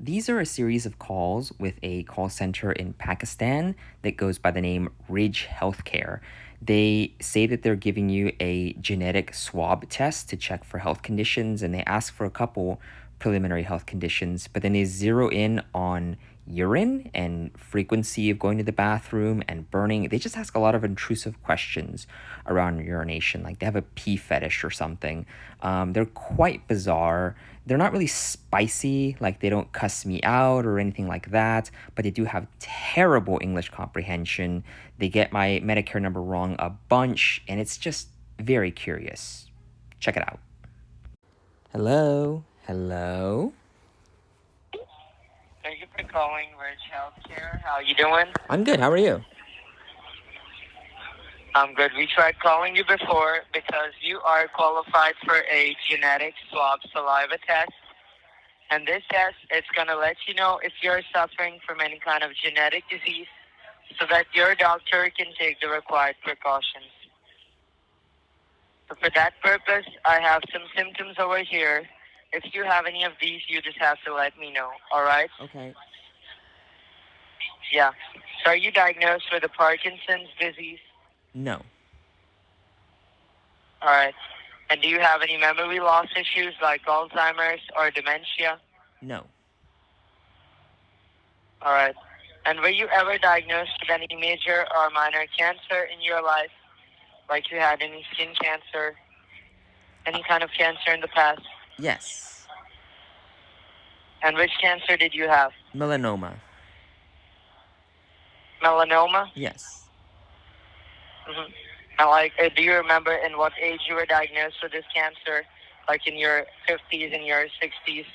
These are a series of calls with a call center in Pakistan that goes by the name Ridge Healthcare. They say that they're giving you a genetic swab test to check for health conditions, and they ask for a couple preliminary health conditions, but then they zero in on urine and frequency of going to the bathroom and burning. They just ask a lot of intrusive questions around urination, like they have a pee fetish or something. They're quite bizarre. They're not really spicy, like they don't cuss me out or anything like that, but they do have terrible English comprehension. They get my Medicare number wrong a bunch, and it's just very curious. Check it out. Hello? Hello? Thank you for calling Ridge Healthcare. How you doing? I'm good. How are you? I'm good. We tried calling you before because you are qualified for a genetic swab saliva test. And this test is going to let you know if you're suffering from any kind of genetic disease so that your doctor can take the required precautions. So for that purpose, I have some symptoms over here. If you have any of these, you just have to let me know. All right? Okay. Yeah. So are you diagnosed with the Parkinson's disease? No. All right. And do you have any memory loss issues like Alzheimer's or dementia? No. All right. And were you ever diagnosed with any major or minor cancer in your life? Like you had any skin cancer, any kind of cancer in the past? Yes. And which cancer did you have? Melanoma. Melanoma? Yes. Mm-hmm. And do you remember in what age you were diagnosed with this cancer? Like in your 50s, in your 60s,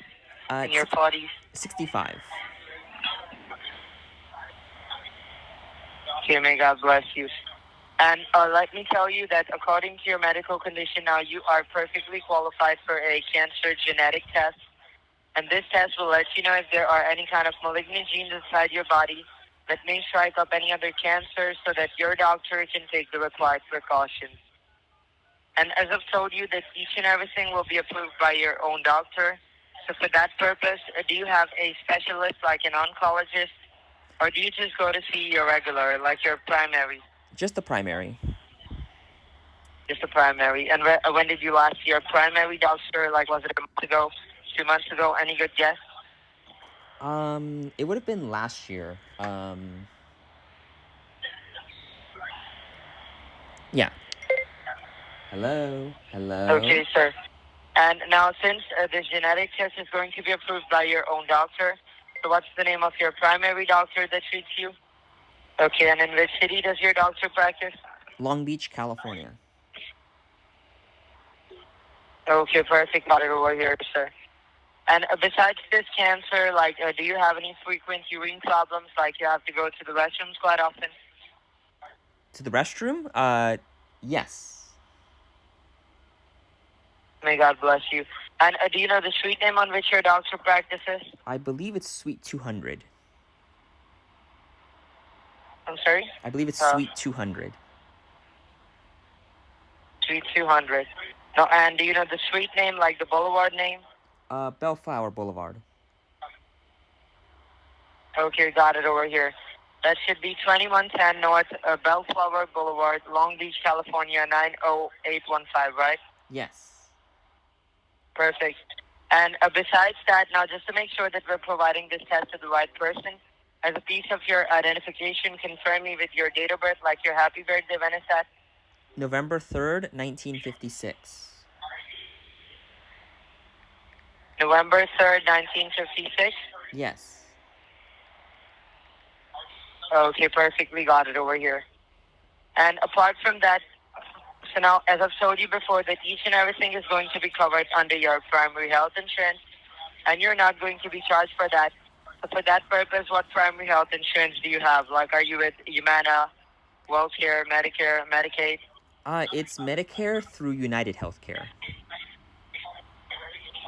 in your 40s? 65. Okay, may God bless you. And let me tell you that according to your medical condition now, you are perfectly qualified for a cancer genetic test. And this test will let you know if there are any kind of malignant genes inside your body that may strike up any other cancer so that your doctor can take the required precautions. And as I've told you, that each and everything will be approved by your own doctor. So for that purpose, do you have a specialist like an oncologist, or do you just go to see your regular, like your primary? Just the primary. Just a primary. And when did you last see your primary doctor? Like, was it a month ago, 2 months ago? Any good guess? It would have been last year. Yeah. Hello? Hello? Okay, sir. And now, since this genetic test is going to be approved by your own doctor, so what's the name of your primary doctor that treats you? Okay, and in which city does your doctor practice? Long Beach, California. Okay, perfect. Got it over here, sir. And besides this cancer, like, do you have any frequent urine problems? Like, you have to go to the restrooms quite often? To the restroom? Yes. May God bless you. And do you know the street name on which your doctor practices? I believe it's Suite 200. I'm sorry? I believe it's Suite 200. Suite 200. No, and do you know the street name, like the boulevard name? Bellflower Boulevard. Okay, got it over here. That should be 2110 North Bellflower Boulevard, Long Beach, California, 90815, right? Yes. Perfect. And besides that, now just to make sure that we're providing this test to the right person, as a piece of your identification, confirm me with your date of birth, like your happy birthday, when is that? November 3rd, 1956. November 3rd, 1956? Yes. Okay, perfectly got it over here. And apart from that, so now, as I've told you before, that each and everything is going to be covered under your primary health insurance, and you're not going to be charged for that. So for that purpose, what primary health insurance do you have? Like, are you with Humana, WellCare, Medicare, Medicaid? It's Medicare through United Healthcare.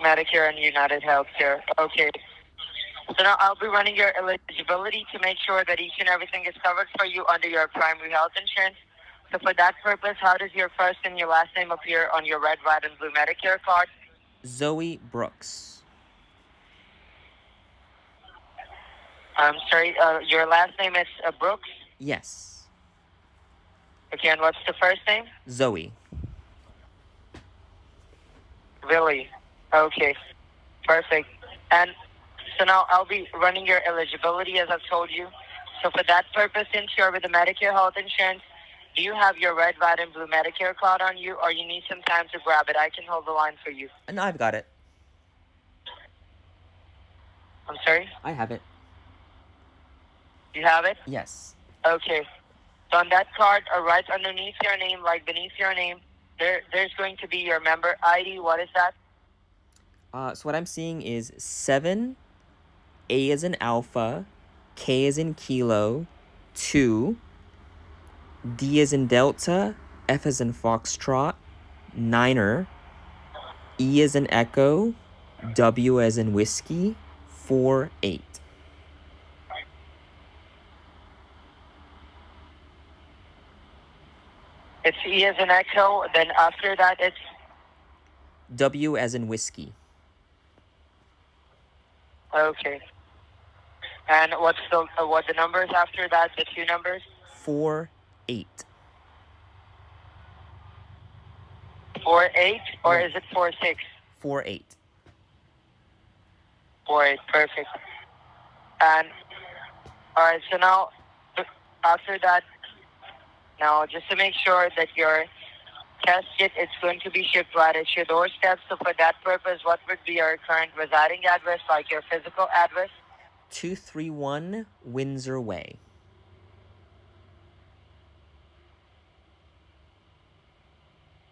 Medicare and United Healthcare. Okay. So now I'll be running your eligibility to make sure that each and everything is covered for you under your primary health insurance. So for that purpose, how does your first and your last name appear on your red, white, and blue Medicare card? Zoe Brooks. I'm sorry, your last name is Brooks? Yes. Okay, and what's the first name? Zoe. Willie. Okay, perfect. And so now I'll be running your eligibility as I've told you. So for that purpose, since you're with the Medicare health insurance, do you have your red, white, and blue Medicare card on you, or you need some time to grab it? I can hold the line for you. And I've got it. I'm sorry? I have it. You have it? Yes. Okay. So on that card, right underneath your name, like beneath your name, there's going to be your member ID. What is that? So what I'm seeing is 7, A as in alpha, K as in kilo, 2, D as in delta, F as in foxtrot, niner, E as in echo, W as in whiskey, 4, 8. It's E as in echo. Then after that, it's W as in whiskey. okay. And what's what the numbers after that? The two numbers? 4, 8. 4-8, or Yeah. is it 4-6? 4, 8. 4-8, perfect. And all right, so now after that, now just to make sure that your test kit is going to be shipped right at your doorstep. So for that purpose, what would be your current residing address, like your physical address? 231 Windsor Way.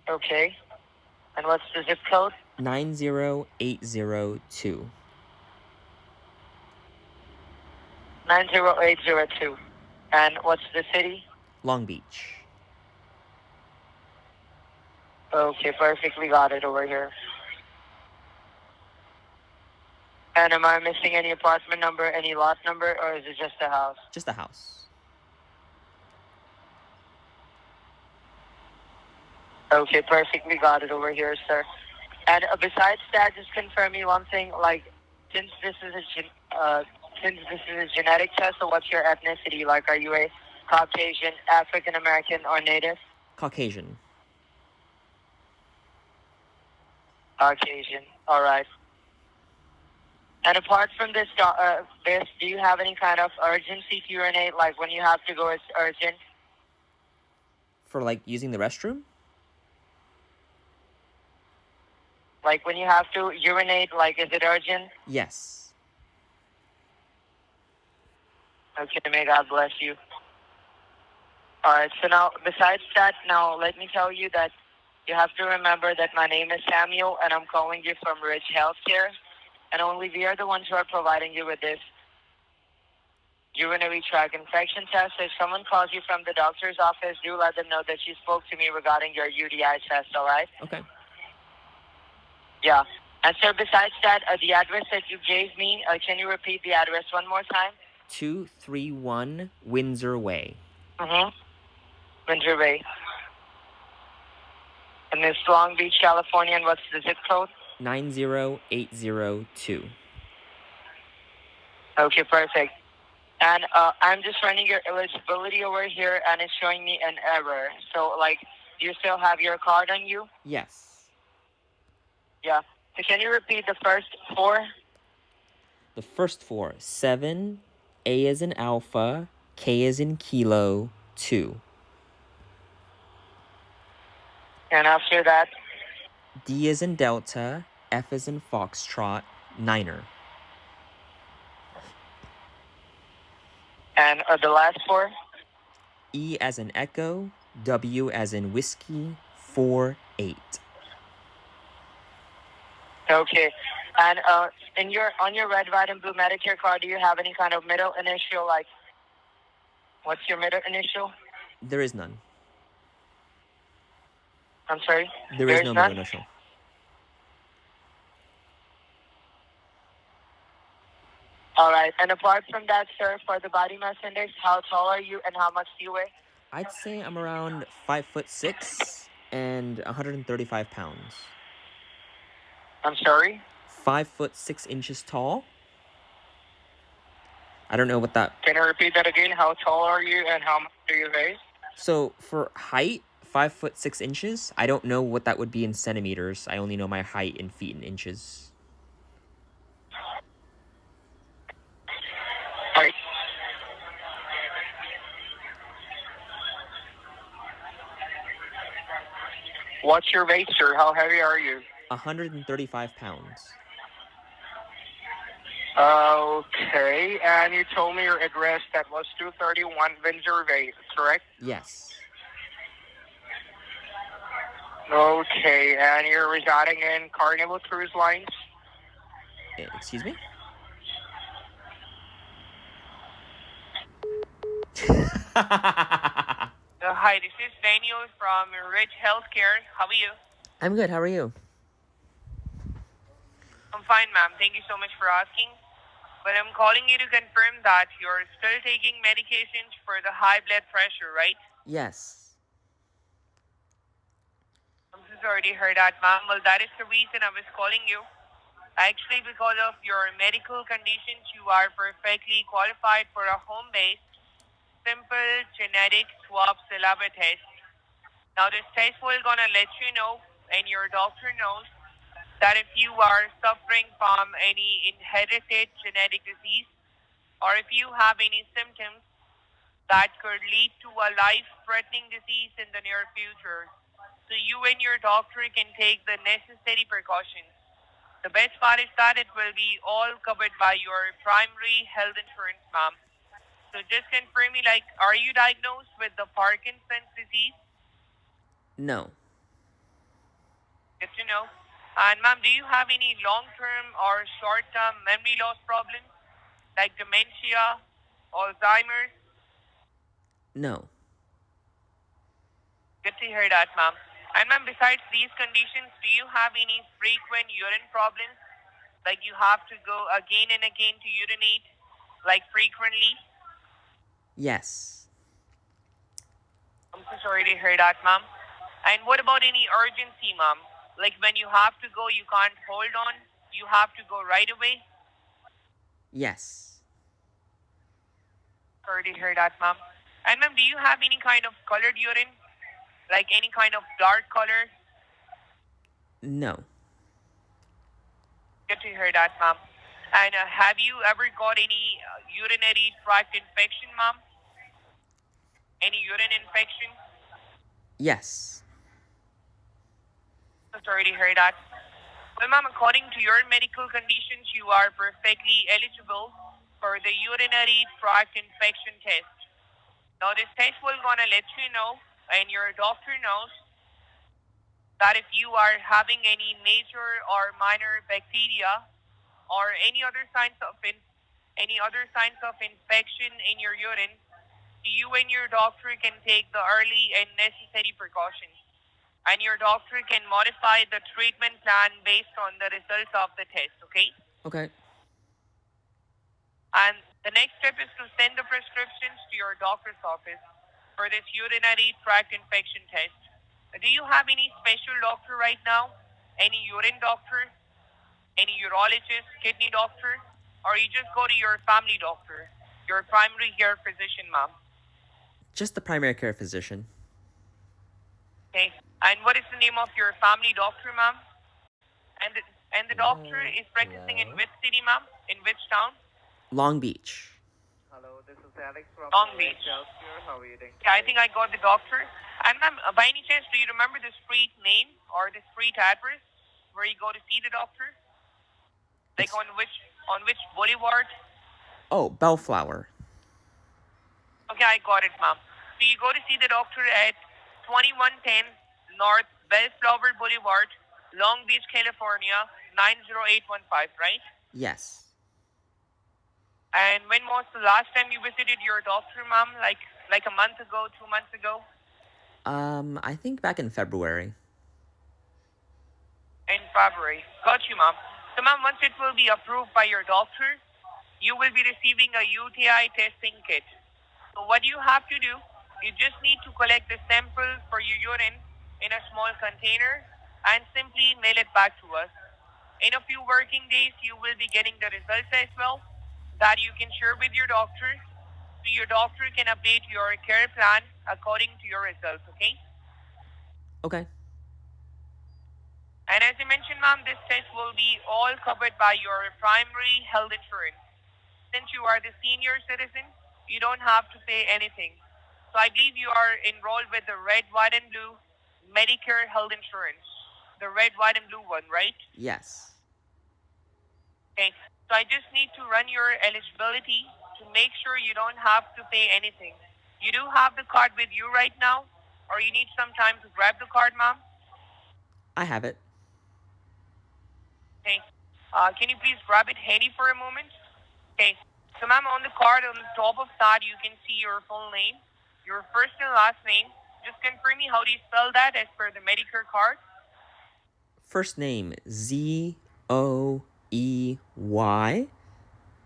Okay. And what's the zip code? 90802. 90802. And what's the city? Long Beach. Okay, perfectly got it over here. And am I missing any apartment number, any lot number, or is it just a house? Just a house. Okay, perfectly got it over here, sir. And besides that, just confirm me one thing. Like, since this is a genetic test, so what's your ethnicity? Like, are you a Caucasian, African American, or Native? Caucasian. Caucasian. All right. And apart from this, do you have any kind of urgency to urinate? Like when you have to go, it's urgent. For like using the restroom? Like when you have to urinate, like is it urgent? Yes. Okay, may God bless you. All right, so now besides that, now let me tell you that you have to remember that my name is Samuel and I'm calling you from Ridge Healthcare. And only we are the ones who are providing you with this urinary tract infection test. So if someone calls you from the doctor's office, do let them know that you spoke to me regarding your UDI test, all right? Okay. Yeah. And sir, besides that, the address that you gave me, can you repeat the address one more time? 231 Windsor Way. Mm-hmm. Winter Bay. And it's Long Beach, California, and what's the zip code? 90802. Okay, perfect. And I'm just running your eligibility over here, and it's showing me an error. So, like, do you still have your card on you? Yes. Yeah. So can you repeat the first four? The first 4. 7, A as in alpha, K as in kilo, 2. And after that? D as in delta, F as in foxtrot, niner. And the last four? E as in echo, W as in whiskey, 4, 8. Okay. And on your red, white, and blue Medicare card, do you have any kind of middle initial? Like, what's your middle initial? There is none. I'm sorry? There is no middle initial. All right. And apart from that, sir, for the body mass index, how tall are you and how much do you weigh? I'd say I'm around 5'6" and 135 pounds. I'm sorry? 5'6" tall. I don't know what that... Can you repeat that again? How tall are you and how much do you weigh? So for height, 5'6". I don't know what that would be in centimeters. I only know my height in feet and inches. Height. What's your weight, sir? How heavy are you? 135 pounds. Okay, and you told me your address that was 231 Windsor Way, correct? Yes. Okay, and you're residing in Carnival Cruise Lines? Excuse me? Hi, this is Daniel from Rich Healthcare. How are you? I'm good. How are you? I'm fine, ma'am. Thank you so much for asking. But I'm calling you to confirm that you're still taking medications for the high blood pressure, right? Yes. I'm so sorry to hear that, ma'am. Well, that is the reason I was calling you. Actually, because of your medical conditions, you are perfectly qualified for a home-based, simple genetic swab saliva test. Now, this test will gonna let you know, and your doctor knows, that if you are suffering from any inherited genetic disease, or if you have any symptoms that could lead to a life-threatening disease in the near future, so you and your doctor can take the necessary precautions. The best part is that it will be all covered by your primary health insurance, ma'am. So just confirm me, like, are you diagnosed with the Parkinson's disease? No. Good to know. And ma'am, do you have any long-term or short-term memory loss problems like dementia, Alzheimer's? No. Good to hear that, ma'am. And ma'am, besides these conditions, do you have any frequent urine problems? Like you have to go again and again to urinate, like frequently? Yes. I'm so sorry to hear that, ma'am. And what about any urgency, ma'am? Like when you have to go, you can't hold on. You have to go right away. Yes. Sorry to hear that, ma'am. And ma'am, do you have any kind of colored urine? Like any kind of dark color? No. Good to hear that, ma'am. And have you ever got any urinary tract infection, ma'am? Any urine infection? Yes. So sorry to hear that. Well, ma'am, according to your medical conditions, you are perfectly eligible for the urinary tract infection test. Now, this test will gonna let you know, and your doctor knows, that if you are having any major or minor bacteria or any other signs of infection in your urine, you and your doctor can take the early and necessary precautions, and your doctor can modify the treatment plan based on the results of the test, okay? Okay. And the next step is to send the prescriptions to your doctor's office for this urinary tract infection test. Do you have any special doctor right now? Any urine doctor? Any urologist, kidney doctor? Or you just go to your family doctor, your primary care physician, ma'am? Just the primary care physician. Okay. And what is the name of your family doctor, ma'am? And the doctor is practicing in which city, ma'am? In which town? Long Beach. Hello, this is Alex from Long Beach. Healthcare. How are you doing? Yeah, I think I got the doctor. And ma'am, by any chance, do you remember the street name or the street address where you go to see the doctor? Like on which boulevard? Oh, Bellflower. Okay, I got it, ma'am. So you go to see the doctor at 2110 North Bellflower Boulevard, Long Beach, California, 90815, right? Yes. And when was the last time you visited your doctor, ma'am? Like a month ago, 2 months ago? I think back in February. In February. Got you, ma'am. So, ma'am, once it will be approved by your doctor, you will be receiving a UTI testing kit. So what you have to do, you just need to collect the sample for your urine in a small container and simply mail it back to us. In a few working days, you will be getting the results as well. that you can share with your doctor so your doctor can update your care plan according to your results, okay? Okay. And as I mentioned, ma'am, this test will be all covered by your primary health insurance. Since you are the senior citizen, you don't have to pay anything. So I believe you are enrolled with the red, white, and blue Medicare health insurance. The red, white, and blue one, right? Yes. Okay. So I just need to run your eligibility to make sure you don't have to pay anything. You do have the card with you right now, or you need some time to grab the card, ma'am? I have it. Okay. Can you please grab it handy for a moment? Okay. So, ma'am, on the card on the top of that, you can see your full name, your first and last name. Just confirm me, how do you spell that as per the Medicare card? First name Zoey.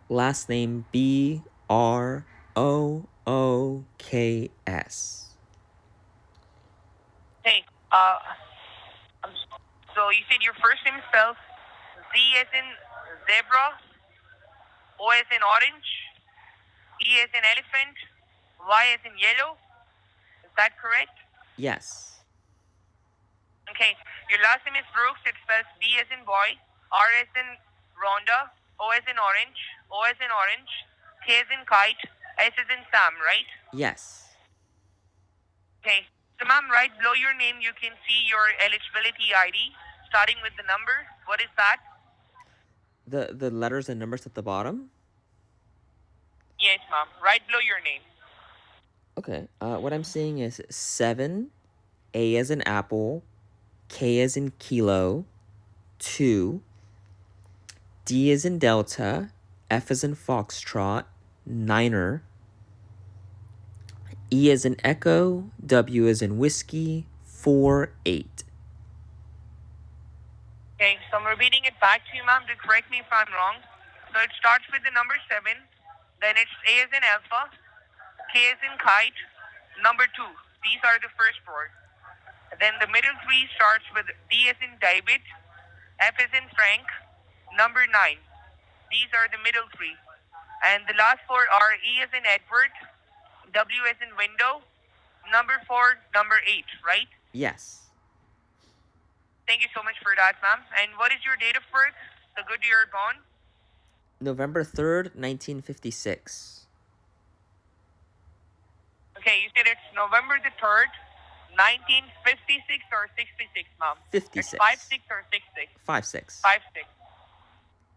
Last name Brooks. Okay. So you said your first name is spelled Z as in zebra, O as in orange, E as in elephant, Y as in yellow. Is that correct? Yes. Okay. Your last name is Brooks. It spells B as in boy, R as in Rhonda, O as in orange, K as in kite, S as in Sam, right? Yes. Okay. So, ma'am, right below your name, you can see your eligibility ID, starting with the number. What is that? The letters and numbers at the bottom? Yes, ma'am. Right below your name. Okay. What I'm seeing is 7, A as in apple, K as in kilo, 2, D as in delta, F as in foxtrot, niner, E as in echo, W as in whiskey, 4, 8. Okay, so I'm repeating it back to you, ma'am, to correct me if I'm wrong. So it starts with the number 7, then it's A as in alpha, K as in kite, number 2. These are the first four. Then the middle 3 starts with D as in David, F as in Frank, number 9. These are the middle 3. And the last 4 are E as in Edward, W as in window, number 4, number 8, right? Yes. Thank you so much for that, ma'am. And what is your date of birth? The good year born? November 3rd, 1956. Okay, you said it's November the 3rd, 1956 or 66, ma'am? 56. It's 56 or 66? 56. 56.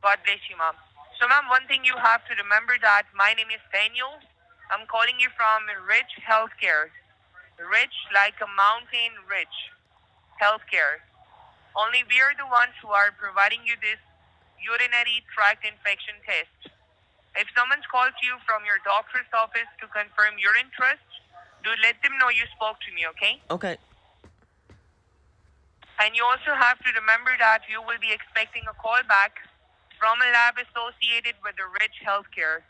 God bless you, ma'am. So, ma'am, one thing you have to remember that my name is Daniel. I'm calling you from Rich Healthcare. Rich like a mountain rich. Healthcare. Only we are the ones who are providing you this urinary tract infection test. If someone's called you from your doctor's office to confirm your interest, do let them know you spoke to me, okay? Okay. And you also have to remember that you will be expecting a call back from a lab associated with the Rich Healthcare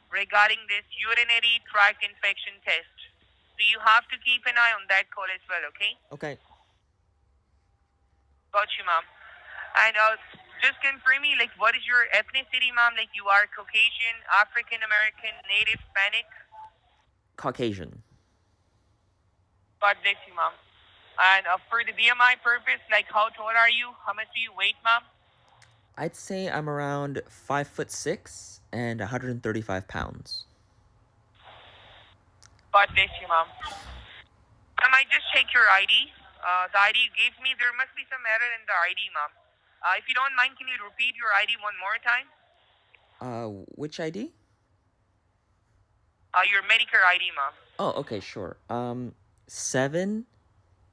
regarding this urinary tract infection test. So you have to keep an eye on that call as well, okay? Okay. Got you, ma'am. And just confirm me, like, what is your ethnicity, ma'am? Like, you are Caucasian, African American, Native, Hispanic? Caucasian. God bless you, ma'am. And for the BMI purpose, like, how tall are you? How much do you weigh, ma'am? I'd say I'm around 5'6" and 135 pounds. God bless you, ma'am. Ma'am, I just check your ID. The ID you gave me, there must be some error in the ID, ma'am. If you don't mind, can you repeat your ID one more time? Which ID? Your Medicare ID, ma'am. Oh, okay, sure. 7,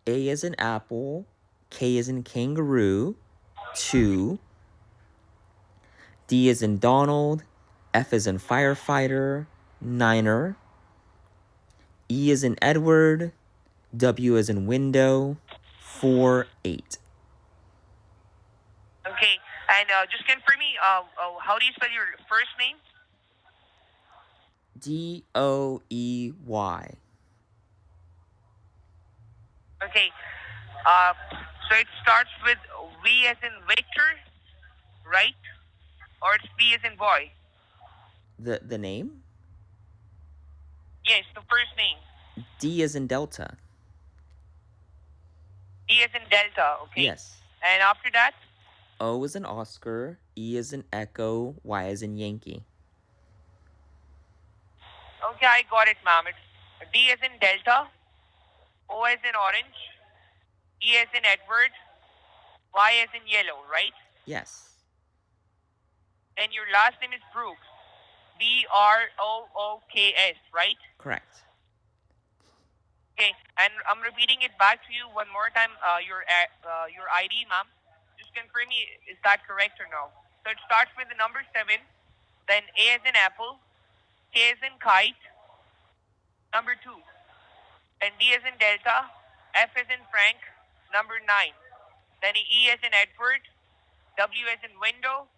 A as in apple, K as in kangaroo, 2, D as in Donald, F as in firefighter, niner, E as in Edward, W as in window, 4, 8. Okay, and just confirm me, how do you spell your first name? Doey. Okay, so it starts with V as in Victor, right? Or it's B as in boy? The name? Yes, the first name. D as in Delta. D as in Delta, okay? Yes. And after that? O as in Oscar, E as in Echo, Y as in Yankee. Okay, I got it, ma'am. It's D as in Delta, O as in Orange, E as in Edward, Y as in Yellow, right? Yes. And your last name is Brooks. Brooks, right? Correct. Okay, and I'm repeating it back to you one more time. Your ID, ma'am. Just confirm me, is that correct or no? So it starts with the number 7, then A as in apple, K as in kite, number 2, then D as in delta, F as in Frank, number 9, then E as in Edward, W as in window,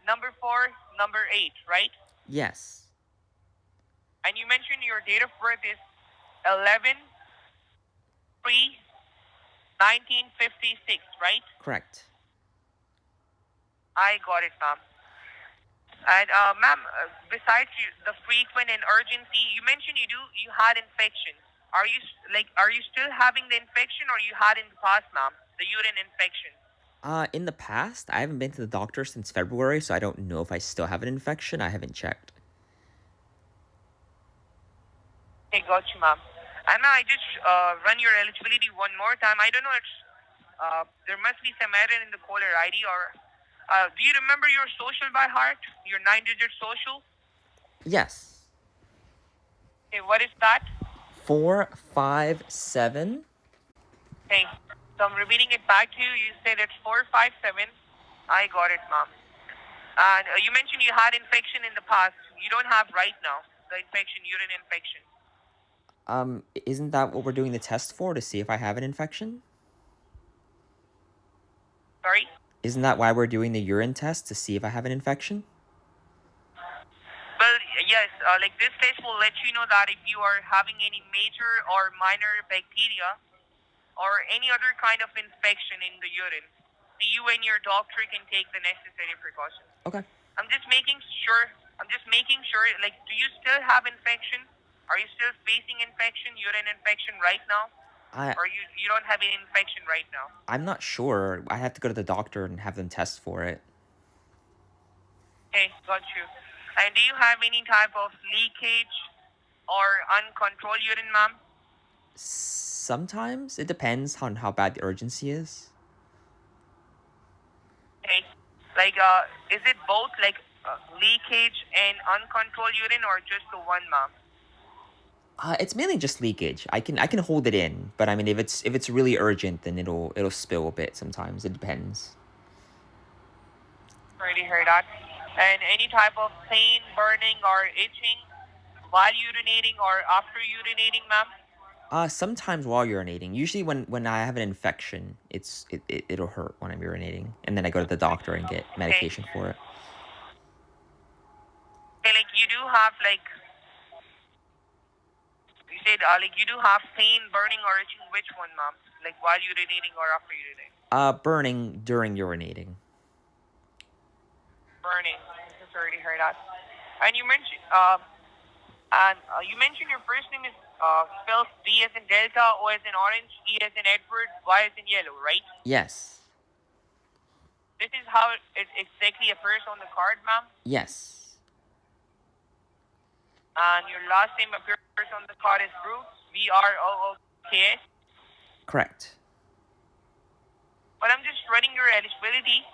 number 4, number 8, right? Yes. And you mentioned your date of birth is 11/3/1956, right? Correct. I got it, ma'am. And ma'am, besides the frequent and urgency, you mentioned you had infection. Are you still having the infection, or you had in the past, ma'am, the urine infection? In the past, I haven't been to the doctor since February, so I don't know if I still have an infection. I haven't checked. Okay, got you, ma'am. And I just run your eligibility one more time. I don't know, there must be some error in the caller ID, or do you remember your social by heart? Your 9-digit social? Yes. Okay, what is that? 457. Okay, so I'm repeating it back to you. You said it's 457. I got it, ma'am. And you mentioned you had infection in the past. You don't have right now the infection, urine infection. Isn't that what we're doing the test for, to see if I have an infection? Sorry? Isn't that why we're doing the urine test, to see if I have an infection? Well, yes, like this test will let you know that if you are having any major or minor bacteria or any other kind of infection in the urine, so you and your doctor can take the necessary precautions. Okay. I'm just making sure, like, do you still have infection? Are you still facing infection, urine infection right now? Or you don't have any infection right now? I'm not sure. I have to go to the doctor and have them test for it. Okay, got you. And do you have any type of leakage or uncontrolled urine, ma'am? Sometimes. It depends on how bad the urgency is. Okay. Like, is it both, like, leakage and uncontrolled urine, or just the one, ma'am? It's mainly just leakage. I can hold it in, but I mean, if it's really urgent, then it'll spill a bit sometimes. It depends. Already heard that. And any type of pain, burning, or itching while urinating or after urinating, ma'am? Sometimes while urinating. Usually when I have an infection, it'll hurt when I'm urinating, and then I go to the doctor and get medication for it. Okay, like you do have, like, you said, like you do have pain, burning, or itching. Which one, ma'am? Like while urinating or after urinating? Burning during urinating. Burning. I just already heard that. And you mentioned, your first name is spelled D as in Delta, O as in Orange, E as in Edward, Y as in Yellow, right? Yes. This is how it exactly appears on the card, ma'am. Yes. And your last name appears on the card is Brooks, Brooks. Correct. But I'm just running your eligibility.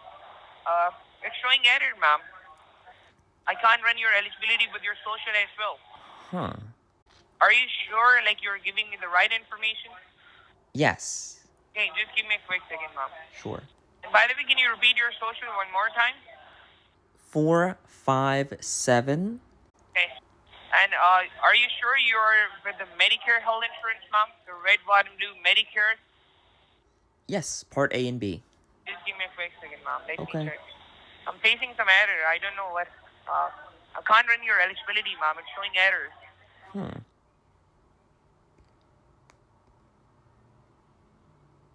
It's showing error, ma'am. I can't run your eligibility with your social as well. Huh. Are you sure, like, you're giving me the right information? Yes. Okay, just give me a quick second, ma'am. Sure. And by the way, can you repeat your social one more time? 457. Okay. And are you sure you're with the Medicare health insurance, ma'am? The red, white, and blue Medicare? Yes, part A and B. Just give me a quick second, ma'am. Let me Okay. check. I'm facing some error. I don't know what. I can't run your eligibility, ma'am. It's showing errors. Do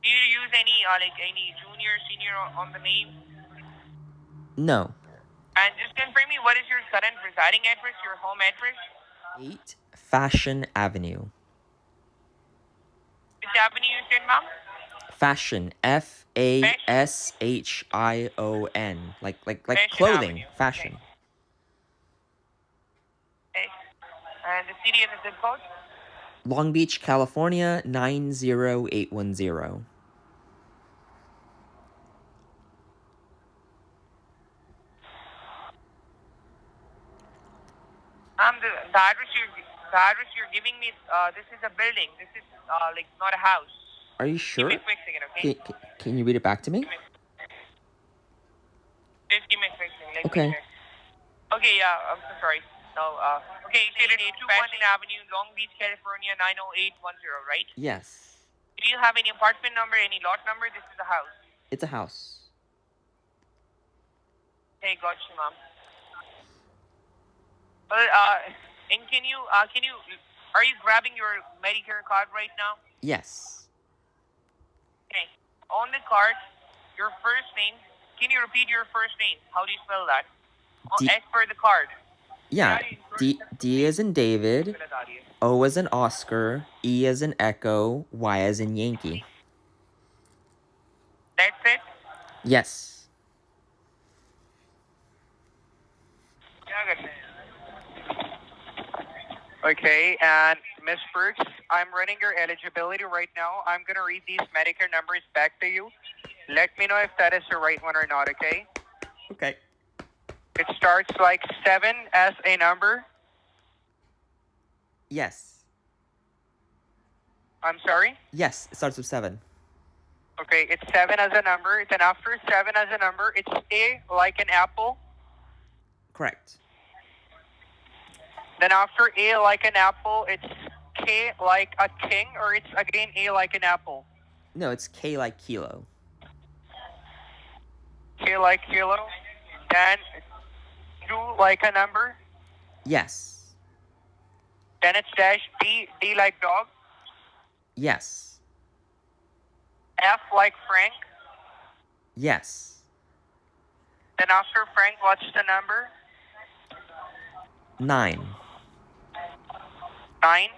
you use any junior, senior on the name? No. And just confirm me, what is your current residing address, your home address? 8 Fashion Avenue. Which avenue you said, ma'am? Fashion, Fashon, like Fashion clothing, Avenue. fashion. Okay. And the city and the zip code? Long Beach, California 90810. The address you're giving me, this is a building. This is like not a house. Are you Give me sure? a quick second, okay? Can you read it back to me? Just give me a quick second. Let me Okay. check. Okay, yeah, I'm so sorry. No, okay, you said it's 21 Avenue, Long Beach, California, 90810, right? Yes. Do you have any apartment number, any lot number? This is a house. It's a house. Hey, got you, ma'am. Well, and are you grabbing your Medicare card right now? Yes. Okay. On the card, your first name. Can you repeat your first name? How do you spell that? D- As per the card. Yeah. D as in David, O as in Oscar, E as in Echo, Y as in Yankee. That's it. Yes. Okay, and Miss Brooks, I'm running your eligibility right now. I'm going to read these Medicare numbers back to you. Let me know if that is the right one or not, okay? Okay. It starts like 7 as a number. Yes. I'm sorry? Yes, it starts with 7. Okay, it's 7 as a number. Then after 7 as a number, it's A like an apple. Correct. Then after A like an apple, it's K like a king, or it's again A like an apple? No, it's K like kilo. K like kilo. Then Q like a number. Yes. Then it's dash D, D like dog. Yes. F like Frank. Yes. Then after Frank, what's the number? 9. 9.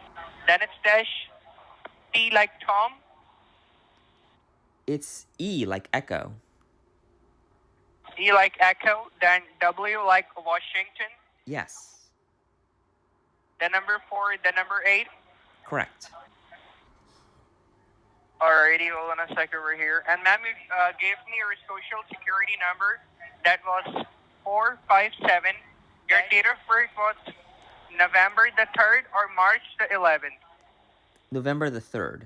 Then it's dash T like Tom. It's E like Echo. E like Echo. Then W like Washington. Yes. Then number 4, then number 8. Correct. Alrighty, hold on a sec over here. And ma'am, you gave me your social security number. That was 457. Your date of birth was November the 3rd or March the 11th? November the 3rd.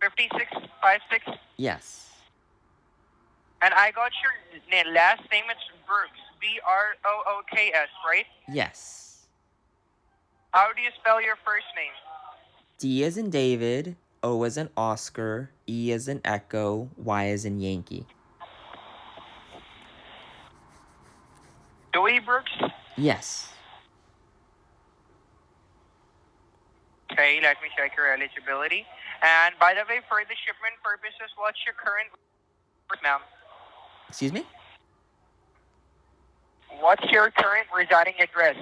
5656. Yes. And I got your last name, it's Brooks. Brooks, right? Yes. How do you spell your first name? D as in David, O as in Oscar, E as in Echo, Y as in Yankee. Dewey Brooks? Yes. Okay, let me check your eligibility. And by the way, for the shipment purposes, what's your current, ma'am? Excuse me? What's your current residing address?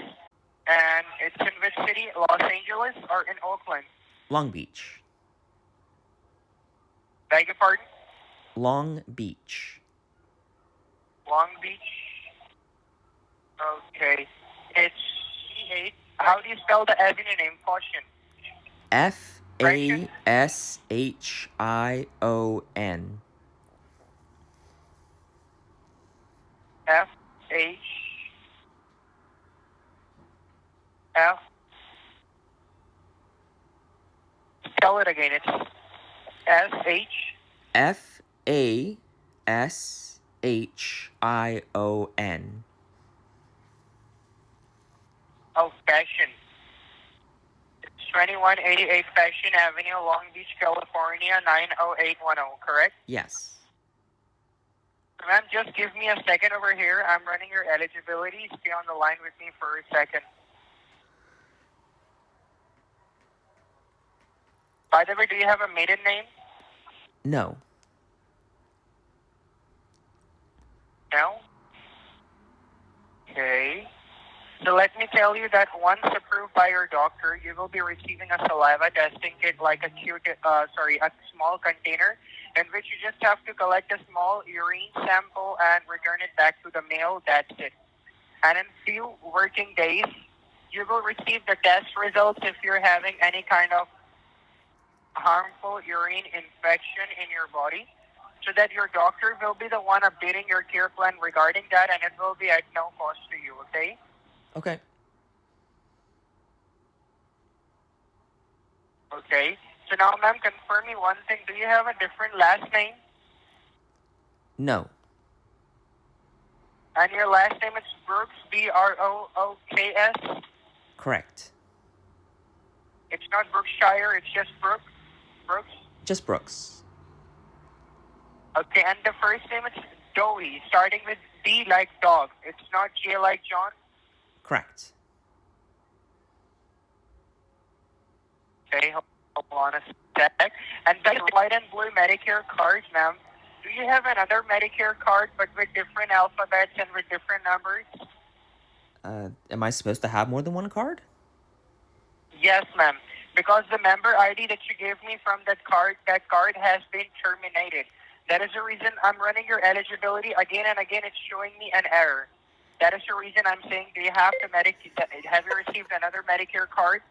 And it's in which city? Los Angeles or in Oakland? Long Beach. Beg your pardon? Long Beach. Long Beach. Okay. It's C8. How do you spell the avenue name? Caution. Fashon. F H F. Spell it again. It's SH. Fashon. Oh, Fashion. It's 2188 Fashion Avenue, Long Beach, California, 90810, correct? Yes. Ma'am, just give me a second over here. I'm running your eligibility. Stay on the line with me for a second. By the way, do you have a maiden name? No. No? Okay. So let me tell you that once approved by your doctor, you will be receiving a saliva testing kit, like a a small container, in which you just have to collect a small urine sample and return it back to the mail. That's it. And in few working days, you will receive the test results if you're having any kind of harmful urine infection in your body, so that your doctor will be the one updating your care plan regarding that, and it will be at no cost to you. Okay. Okay. Okay. So now, ma'am, confirm me one thing. Do you have a different last name? No. And your last name is Brooks, Brooks. Correct. It's not Brookshire, it's just Brooks. Brooks. Just Brooks. Okay, and the first name is Doey, starting with D like dog. It's not J like John. Correct. Okay, hold on a sec. And the white and blue Medicare cards, ma'am. Do you have another Medicare card but with different alphabets and with different numbers? Am I supposed to have more than one card? Yes, ma'am. Because the member ID that you gave me from that card has been terminated. That is the reason I'm running your eligibility again and again. It's showing me an error. That is the reason I'm saying, do you have have you received another Medicare card?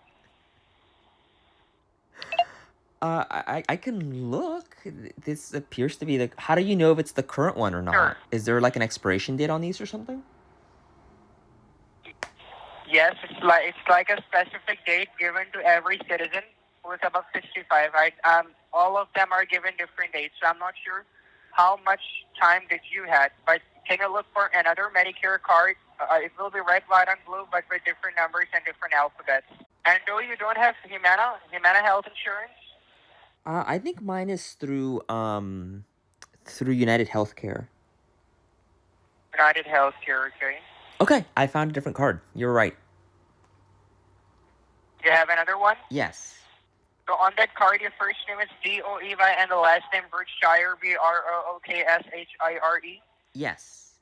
I can look. This appears to be the. How do you know if it's the current one or not? Sure. Is there like an expiration date on these or something? Yes, it's like a specific date given to every citizen who is above 65. Right? All of them are given different dates. So I'm not sure how much time did you had, but take a look for another Medicare card. It will be red, white, and blue, but with different numbers and different alphabets. And though you don't have Humana health insurance. I think mine is through United Healthcare. United Healthcare, okay. Okay, I found a different card. You're right. You have another one? Yes. So on that card, your first name is D-O-E-Y and the last name Brookshire, Brookshire. Yes.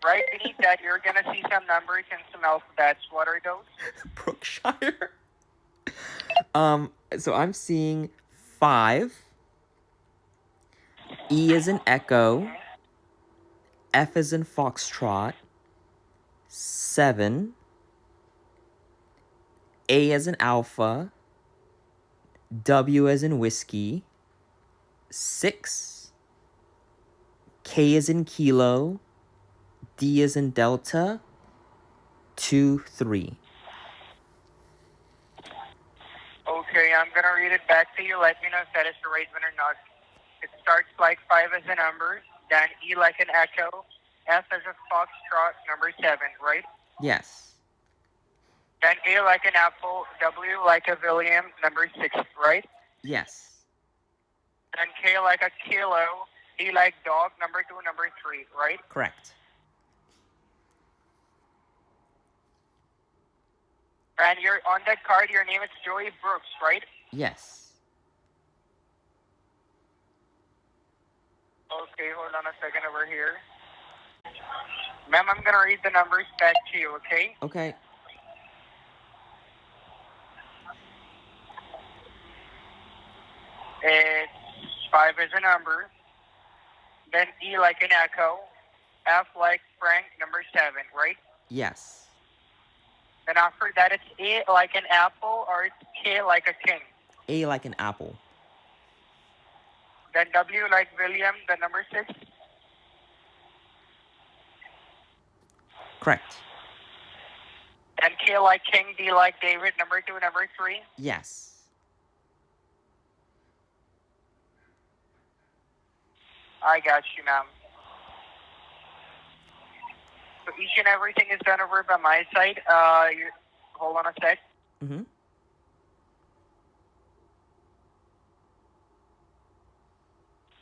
Right beneath that, you're going to see some numbers and some alphabets. What are those? Brookshire. So I'm seeing 5. E as in Echo. F as in Foxtrot. 7. A as in Alpha. W as in Whiskey. 6. K as in Kilo. D as in Delta. 2, 3. Okay, I'm going to read it back to you. Let me know if that is the right one or not. It starts like 5 as a number, then E like an echo, F as a foxtrot, number 7, right? Yes. Then A like an apple, W like a William, number 6, right? Yes. Then K like a kilo, D like dog, number 2, number 3, right? Correct. And you're on that card, your name is Joey Brooks, right? Yes. Okay, hold on a second over here. Ma'am, I'm going to read the numbers back to you, okay? Okay. It's 5 as a number, then E like an echo, F like Frank, number 7, right? Yes. Then after that, it's A like an apple, or it's K like a king. A like an apple. Then W like William, the number 6. Correct. Then K like king, D like David, number 2, number 3. Yes. I got you, ma'am. So each and everything is done over by my side. Hold on a sec. Mm-hmm.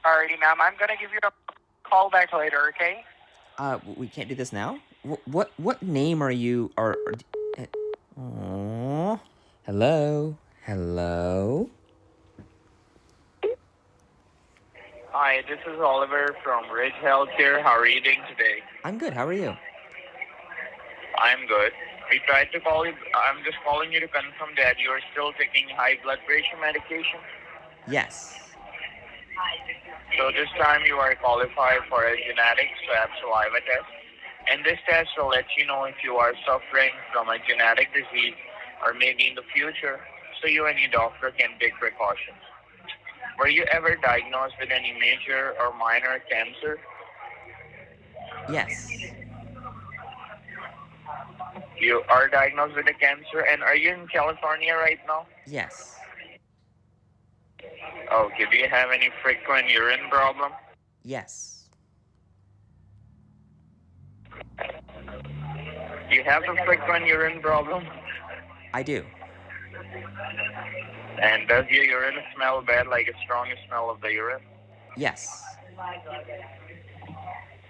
Alrighty, ma'am. I'm gonna give you a call back later, okay? We can't do this now. What name are you? Aww. Hello. Hello. Hi, this is Oliver from Ridge Healthcare. How are you doing today? I'm good. How are you? I'm good. We tried to call you. I'm just calling you to confirm that you are still taking high blood pressure medication. Yes. So this time you are qualified for a genetic Swab saliva test. And this test will let you know if you are suffering from a genetic disease or maybe in the future, so you and your doctor can take precautions. Were you ever diagnosed with any major or minor cancer? Yes. You are diagnosed with a cancer, and are you in California right now? Yes. Okay, do you have any frequent urine problem? Yes. You have a frequent urine problem? I do. And does your urine smell bad, like a strong smell of the urine? Yes.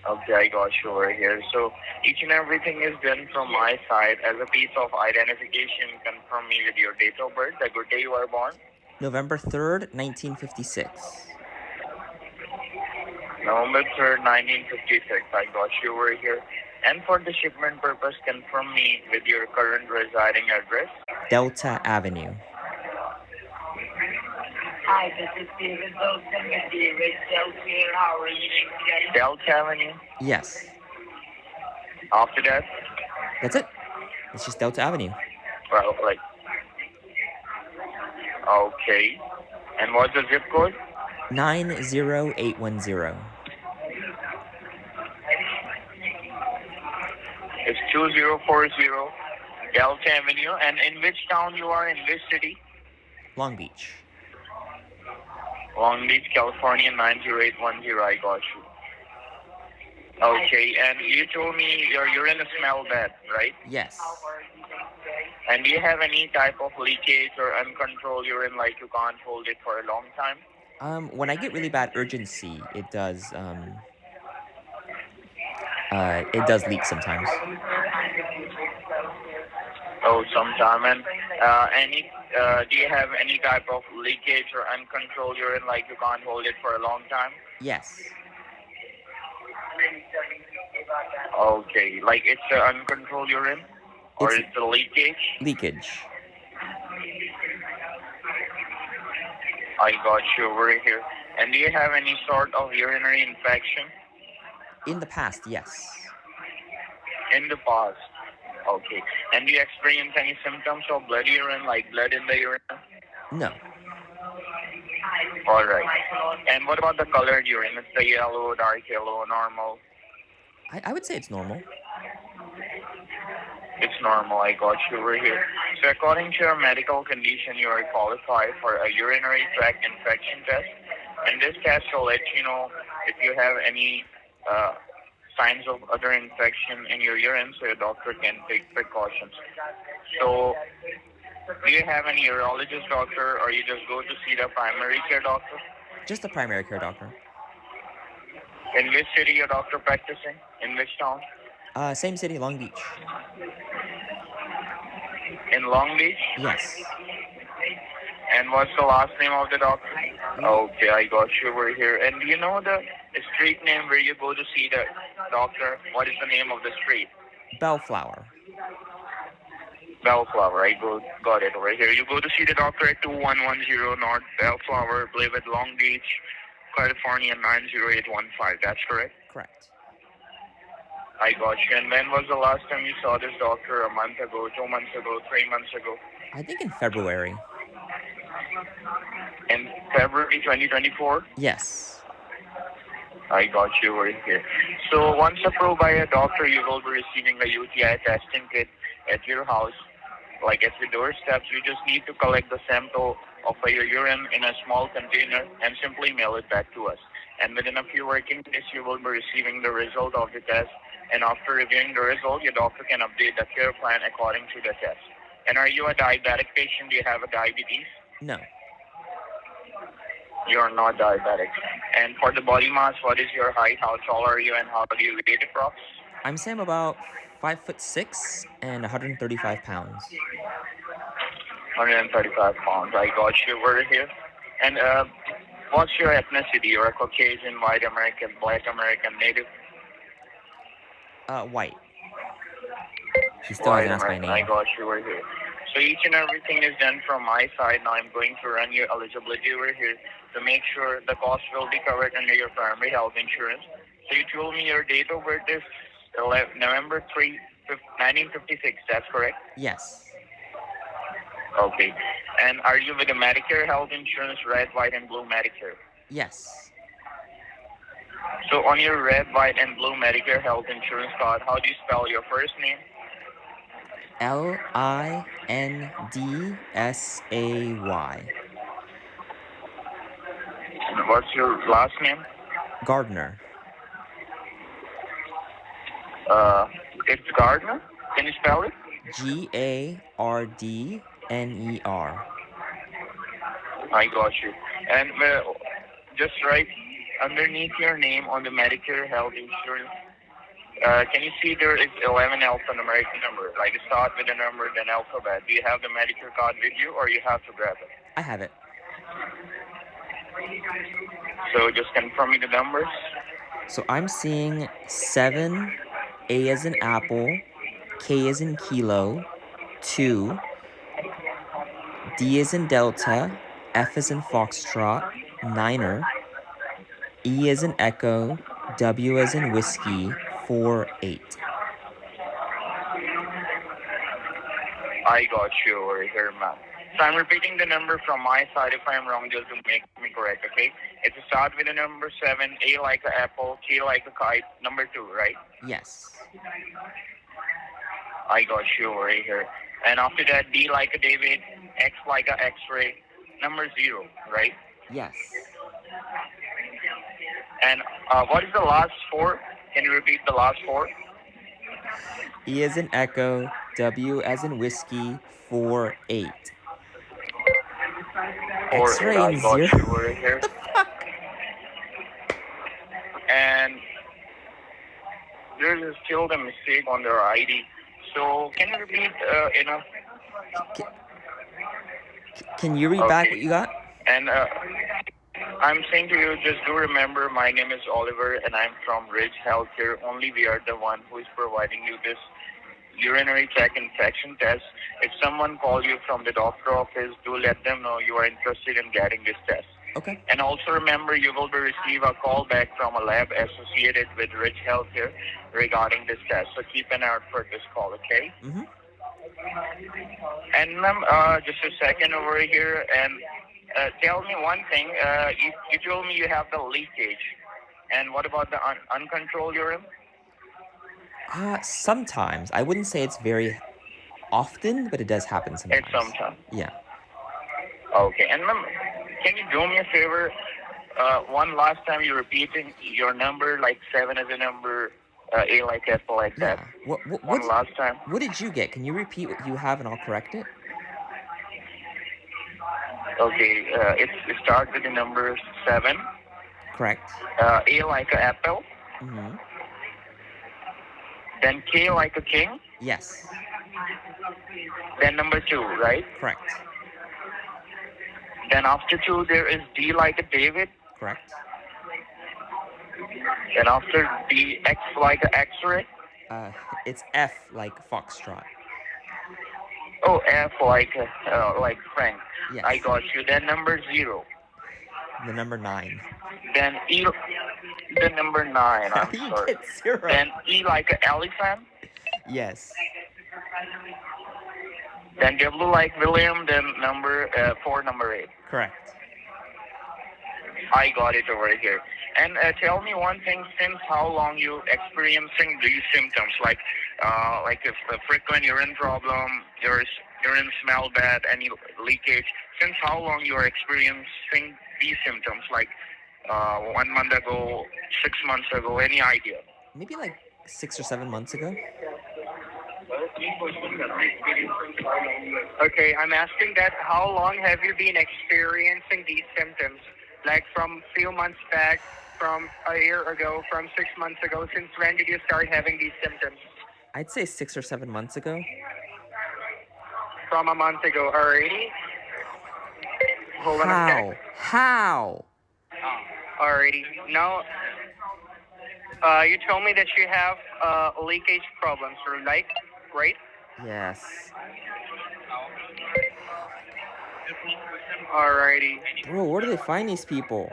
Okay, I got you over here. So each and everything is done from my side as a piece of identification. Confirm me with your date of birth, the good day you were born. November 3rd, 1956. November 3rd, 1956. I got you over here. And for the shipment purpose, confirm me with your current residing address. Delta Avenue. Hi, this is David Wilson with David Delta. How are you today? Delta Avenue. Yes. After that, That's it. It's just Delta Avenue. well, like, okay. And what's the zip code? 90810. It's 2040 Delta Avenue. And in which town you are, in which city? Long Beach. Long Beach, California, 90810. I got you. Okay, and you told me your urine smell bad, right? Yes. And do you have any type of leakage or uncontrolled urine, like you can't hold it for a long time? When I get really bad urgency, it does leak sometimes. Oh, sometime. And do you have any type of leakage or uncontrolled urine, like you can't hold it for a long time? Yes. Okay, like it's uncontrolled urine, or It's it's a leakage? leakage. I got you over here. And do you have any sort of urinary infection In the past, yes. in the past? Okay. And do you experience any symptoms of blood urine, like blood in the urine? No. All right. And what about the colored urine? It's the yellow, dark yellow, normal? I would say it's normal. It's normal. I got you over here. So according to your medical condition, you are qualified for a urinary tract infection test. And this test will let you know if you have any signs of other infection in your urine, so your doctor can take precautions. So do you have any urologist doctor, or you just go to see the primary care doctor? Just a primary care doctor. In which city your doctor practicing? In which town? Same city, Long Beach. In Long Beach? Yes. And what's the last name of the doctor? Okay, I got you over here. And do you know the street name where you go to see the doctor? What is the name of the street? Bellflower. Bellflower. Got it over here. You go to see the doctor at 2110 North Bellflower, Boulevard, Long Beach, California 90815. That's correct? Correct. I got you. And when was the last time you saw this doctor? A month ago, 2 months ago, 3 months ago? I think in February. In February 2024? Yes. I got you over here. So once approved by a doctor, you will be receiving a UTI testing kit at your house. Like at your doorsteps, you just need to collect the sample of your urine in a small container and simply mail it back to us. And within a few working days, you will be receiving the result of the test. And after reviewing the result, your doctor can update the care plan according to the test. And are you a diabetic patient? Do you have a diabetes? No. You are not diabetic. And for the body mass, what is your height? How tall are you, and how do you weigh approx? I'm Sam about 5'6" and 135 pounds. 135 pounds. I got you over here. And what's your ethnicity? You're a Caucasian, white American, black American, native? White. He still hasn't asked my I name. got you over here. So each and everything is done from my side. Now I'm going to run your eligibility over here to make sure the cost will be covered under your primary health insurance. So you told me your date of birth is November 3, 1956. That's correct? Yes. Okay. And are you with the Medicare health insurance, red, white, and blue Medicare? Yes. So on your red, white, and blue Medicare health insurance card, how do you spell your first name? Lindsay. What's your last name? Gardner. It's Gardner. Can you spell it? Gardner. I got you. And just right underneath your name on the Medicare health insurance, can you see there is 11 alphanumeric number? Like start with a number, then alphabet. Do you have the Medicare card with you, or you have to grab it? I have it. So just confirm me the numbers. So I'm seeing 7, A as in apple, K as in kilo, 2, D as in delta, F as in foxtrot, niner, E as in echo, W as in whiskey, 4, 8. I got you over here, ma'am. So I'm repeating the number from my side. If I'm wrong, just to make me correct, okay? It's a start with the number 7, A like an apple, K like a kite, number 2, right? Yes. I got you over here. And after that, D like a David, X like a X-ray, number 0, right? Yes. And what is the last 4? Can you repeat the last 4? E as in echo, W as in whiskey, 4, 8. 4, 8. X-ray I and got 0? you over here. The fuck? And there's still the mistake on their ID. So can you repeat enough? Can you read back what you got? And I'm saying to you, just do remember, my name is Oliver, and I'm from Ridge Healthcare. Only we are the one who is providing you this urinary tract infection test. If someone calls you from the doctor office, do let them know you are interested in getting this test. Okay. And also remember, you will be receive a call back from a lab associated with Ridge Healthcare regarding this test. So keep an eye out for this call, okay? Mm-hmm. And ma'am, just a second over here, and tell me one thing. You told me you have the leakage. And what about the uncontrolled urine? Sometimes. I wouldn't say it's very often, but it does happen sometimes. It's sometimes. Yeah. Okay. And ma'am, can you do me a favor? One last time you repeating your number, like 7 as a number, A like apple, like that. Yeah. One last time. What did you get? Can you repeat what you have and I'll correct it? Okay. It starts with the number 7. Correct. A like a apple. Mm-hmm. Then K like a king. Yes. Then number 2, right? Correct. Then after 2, there is D like a David. Correct. Then after D, X like a X-ray. It's F like foxtrot. Oh, F like Frank. Yes. I got you. Then number 0. The number 9. Then E, the number 9. I'm You sorry. get 0. Then E like an elephant. Yes. Then W like William. Then number 4, number 8. Correct. I got it over here. And tell me one thing, since how long you experiencing these symptoms, like if a frequent urine problem, your urine smell bad, any leakage, since how long you are experiencing these symptoms, like 1 month ago, 6 months ago, any idea? Maybe like 6 or 7 months ago. Okay, I'm asking that how long have you been experiencing these symptoms? Like from few months back, from a year ago, from 6 months ago? Since when did you start having these symptoms? I'd say 6 or 7 months ago. From a month ago already? Hold on a sec. How? Alrighty. Now, you told me that you have leakage problems, right? Yes. Alrighty. Bro, where do they find these people?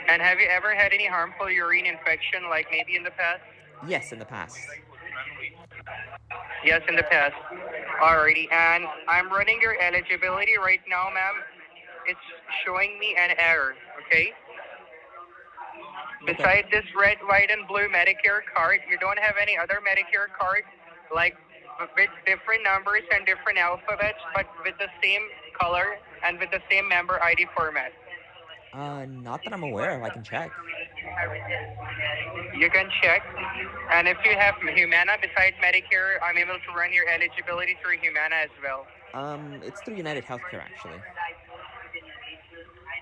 And have you ever had any harmful urine infection, like maybe in the past? Yes, in the past. Yes, in the past. Alrighty. And I'm running your eligibility right now, ma'am. It's showing me an error, okay? Okay. Beside this red, white, and blue Medicare card, you don't have any other Medicare card, like with different numbers and different alphabets, but with the same color and with the same member ID format. Not that I'm aware of. I can check. You can check. And if you have Humana besides Medicare, I'm able to run your eligibility through Humana as well. It's through United Healthcare, actually.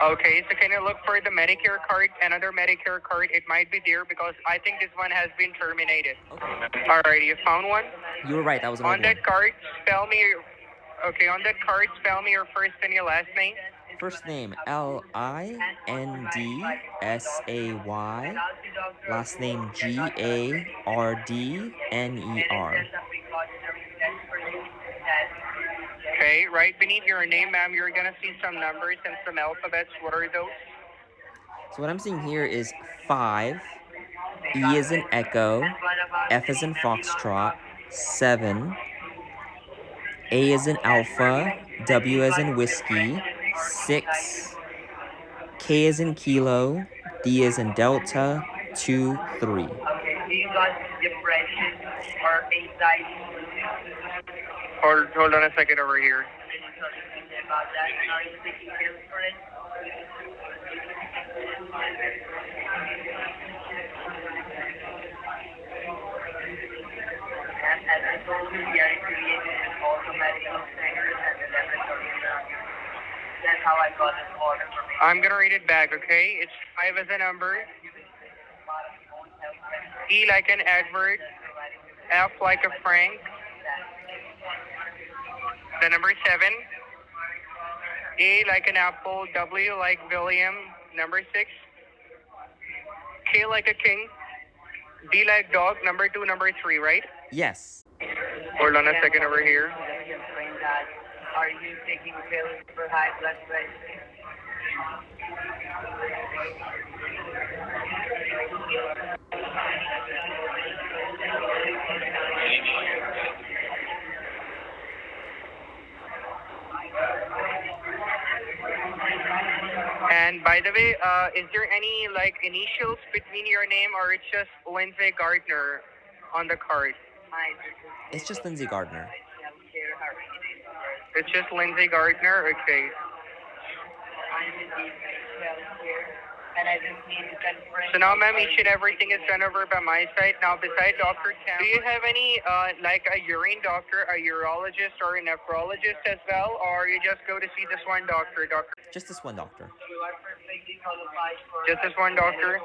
Okay, so can you look for the Medicare card, another Medicare card? It might be there because I think this one has been terminated. Okay. Alrighty, you found one? You were right. That was an On old one. that card, spell me your... Okay, on that card, spell me your first and your last name. First name Lindsay. Last name Gardner. Okay, right beneath your name, ma'am, you're gonna see some numbers and some alphabets. What are those? So what I'm seeing here is 5, E as in Echo, F as in Foxtrot, 7, A as in Alpha, W as in Whiskey, 6, K as in Kilo, D as in Delta, 2, 3. Okay, do you got depression or anxiety? Hold on a second over here. About that, and are you taking pills for it? And as I told you, we are affiliated with also medical centers and the laboratory. That's how I got this order from you. I'm gonna read it back, okay? It's 5 as a number, E like an Edward, F like a Frank, the number 7, A like an apple, W like William, number 6, K like a king, D like dog, number 2, number 3, right? Yes. Hold on a second over here. Are you taking pills for high blood pressure? And by the way, is there any like initials between your name, or it's just Lindsay Gardner on the card? It's just Lindsay Gardner. It's just Lindsay Gardner? Okay. And I just need to confirm. So now, ma'am, each and everything is done over by my side. Now, besides Dr. Tam, do you have any, like a urine doctor, a urologist, or a nephrologist as well? Or you just go to see this one doctor? Just this one doctor. You are perfectly qualified for. Just this one doctor?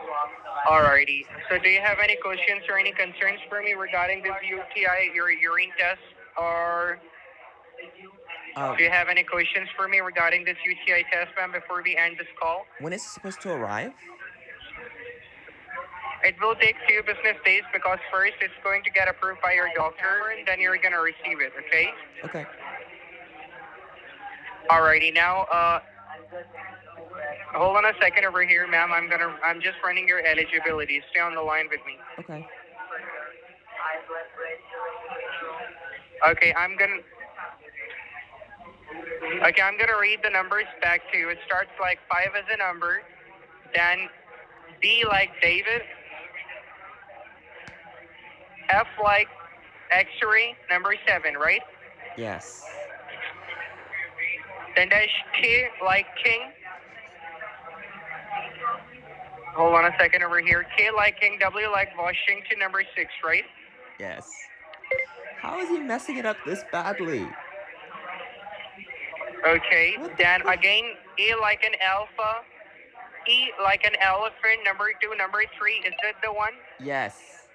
Alrighty. So do you have any questions or any concerns for me regarding this UTI, your urine test? Or do you have any questions for me regarding this UTI test, ma'am, before we end this call? When is it supposed to arrive? It will take few business days because first it's going to get approved by your doctor and then you're going to receive it, okay? Okay. Alrighty, now, hold on a second over here, ma'am. I'm just running your eligibility. Stay on the line with me. Okay. Okay, I'm gonna read the numbers back to you. It starts like 5 as a number, then D like David, F like X-ray, number 7, right? Yes. Then dash K like King. Hold on a second over here. K like King, W like Washington, number 6, right? Yes. How is he messing it up this badly? Okay, then again, A like an alpha, E like an elephant, number 2, number 3. Is that the one? Yes.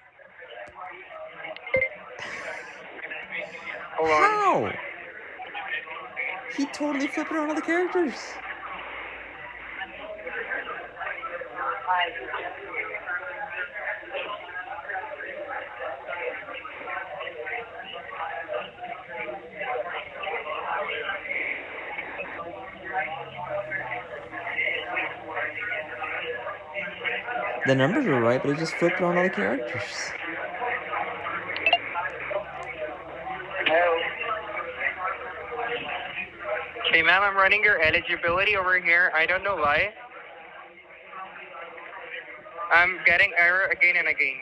Hold on. How? He totally flipped around all the characters. The numbers were right, but he just flipped around all the characters. Hello. Okay, ma'am, I'm running your eligibility over here. I don't know why. I'm getting error again and again.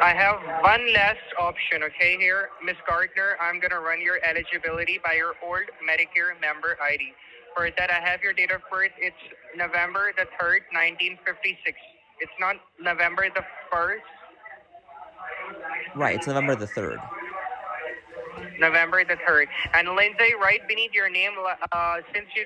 I have one last option, okay, here. Miss Gardner, I'm going to run your eligibility by your old Medicare member ID. For that, I have your date of birth. It's November the 3rd, 1956. It's not November the 1st. Right, it's November the 3rd. November the 3rd. And Lindsay, right beneath your name, since you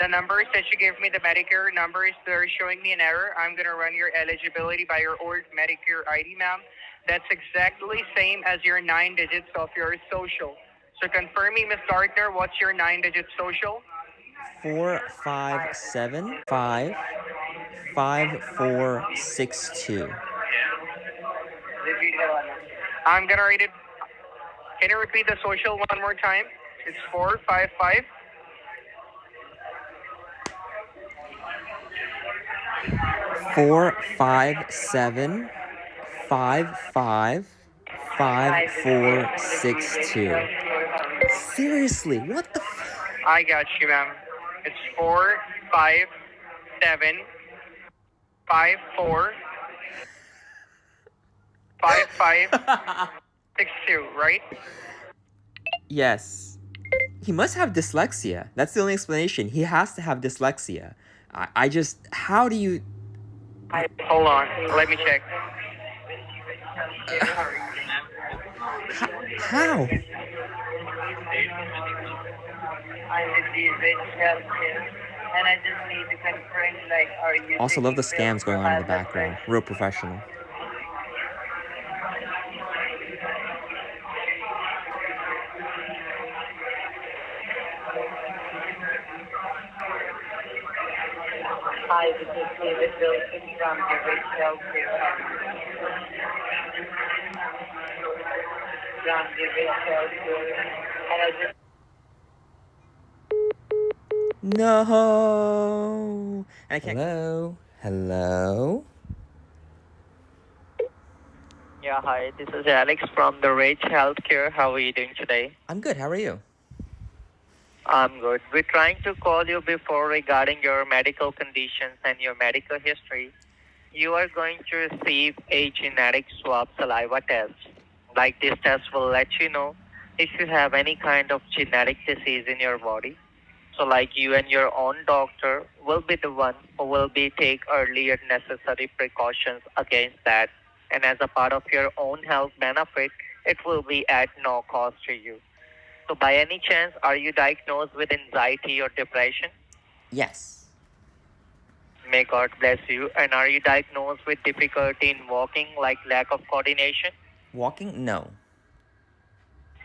the numbers that you gave me, the Medicare numbers, they're showing me an error. I'm going to run your eligibility by your old Medicare ID, ma'am. That's exactly same as your 9 digits of your social. So confirm me, Miss Gardner, what's your 9-digit social? 457-55462. I'm going to read it. Can you repeat the social one more time? It's 455. 457-555462. Seriously, what the I got you, ma'am. It's 457-54-5562, right? Yes. He must have dyslexia. That's the only explanation. He has to have dyslexia. I just, how do you... Hold on, let me check. How? And I just need to confirm, like, are you... Also love the scams going on in the background. Real professional. Hi, this is David Wilson from the Rich Healthcare. From the Rich Healthcare. And I just... No. I can't... Hello? Hello? Yeah, hi, this is Alex from the Rich Healthcare. How are you doing today? I'm good. How are you? I'm good. We're trying to call you before regarding your medical conditions and your medical history. You are going to receive a genetic swab saliva test. Like this test will let you know if you have any kind of genetic disease in your body. So like you and your own doctor will be the one who will be take early and necessary precautions against that. And as a part of your own health benefit, it will be at no cost to you. So by any chance, are you diagnosed with anxiety or depression? Yes. May God bless you. And are you diagnosed with difficulty in walking, like lack of coordination? Walking? No.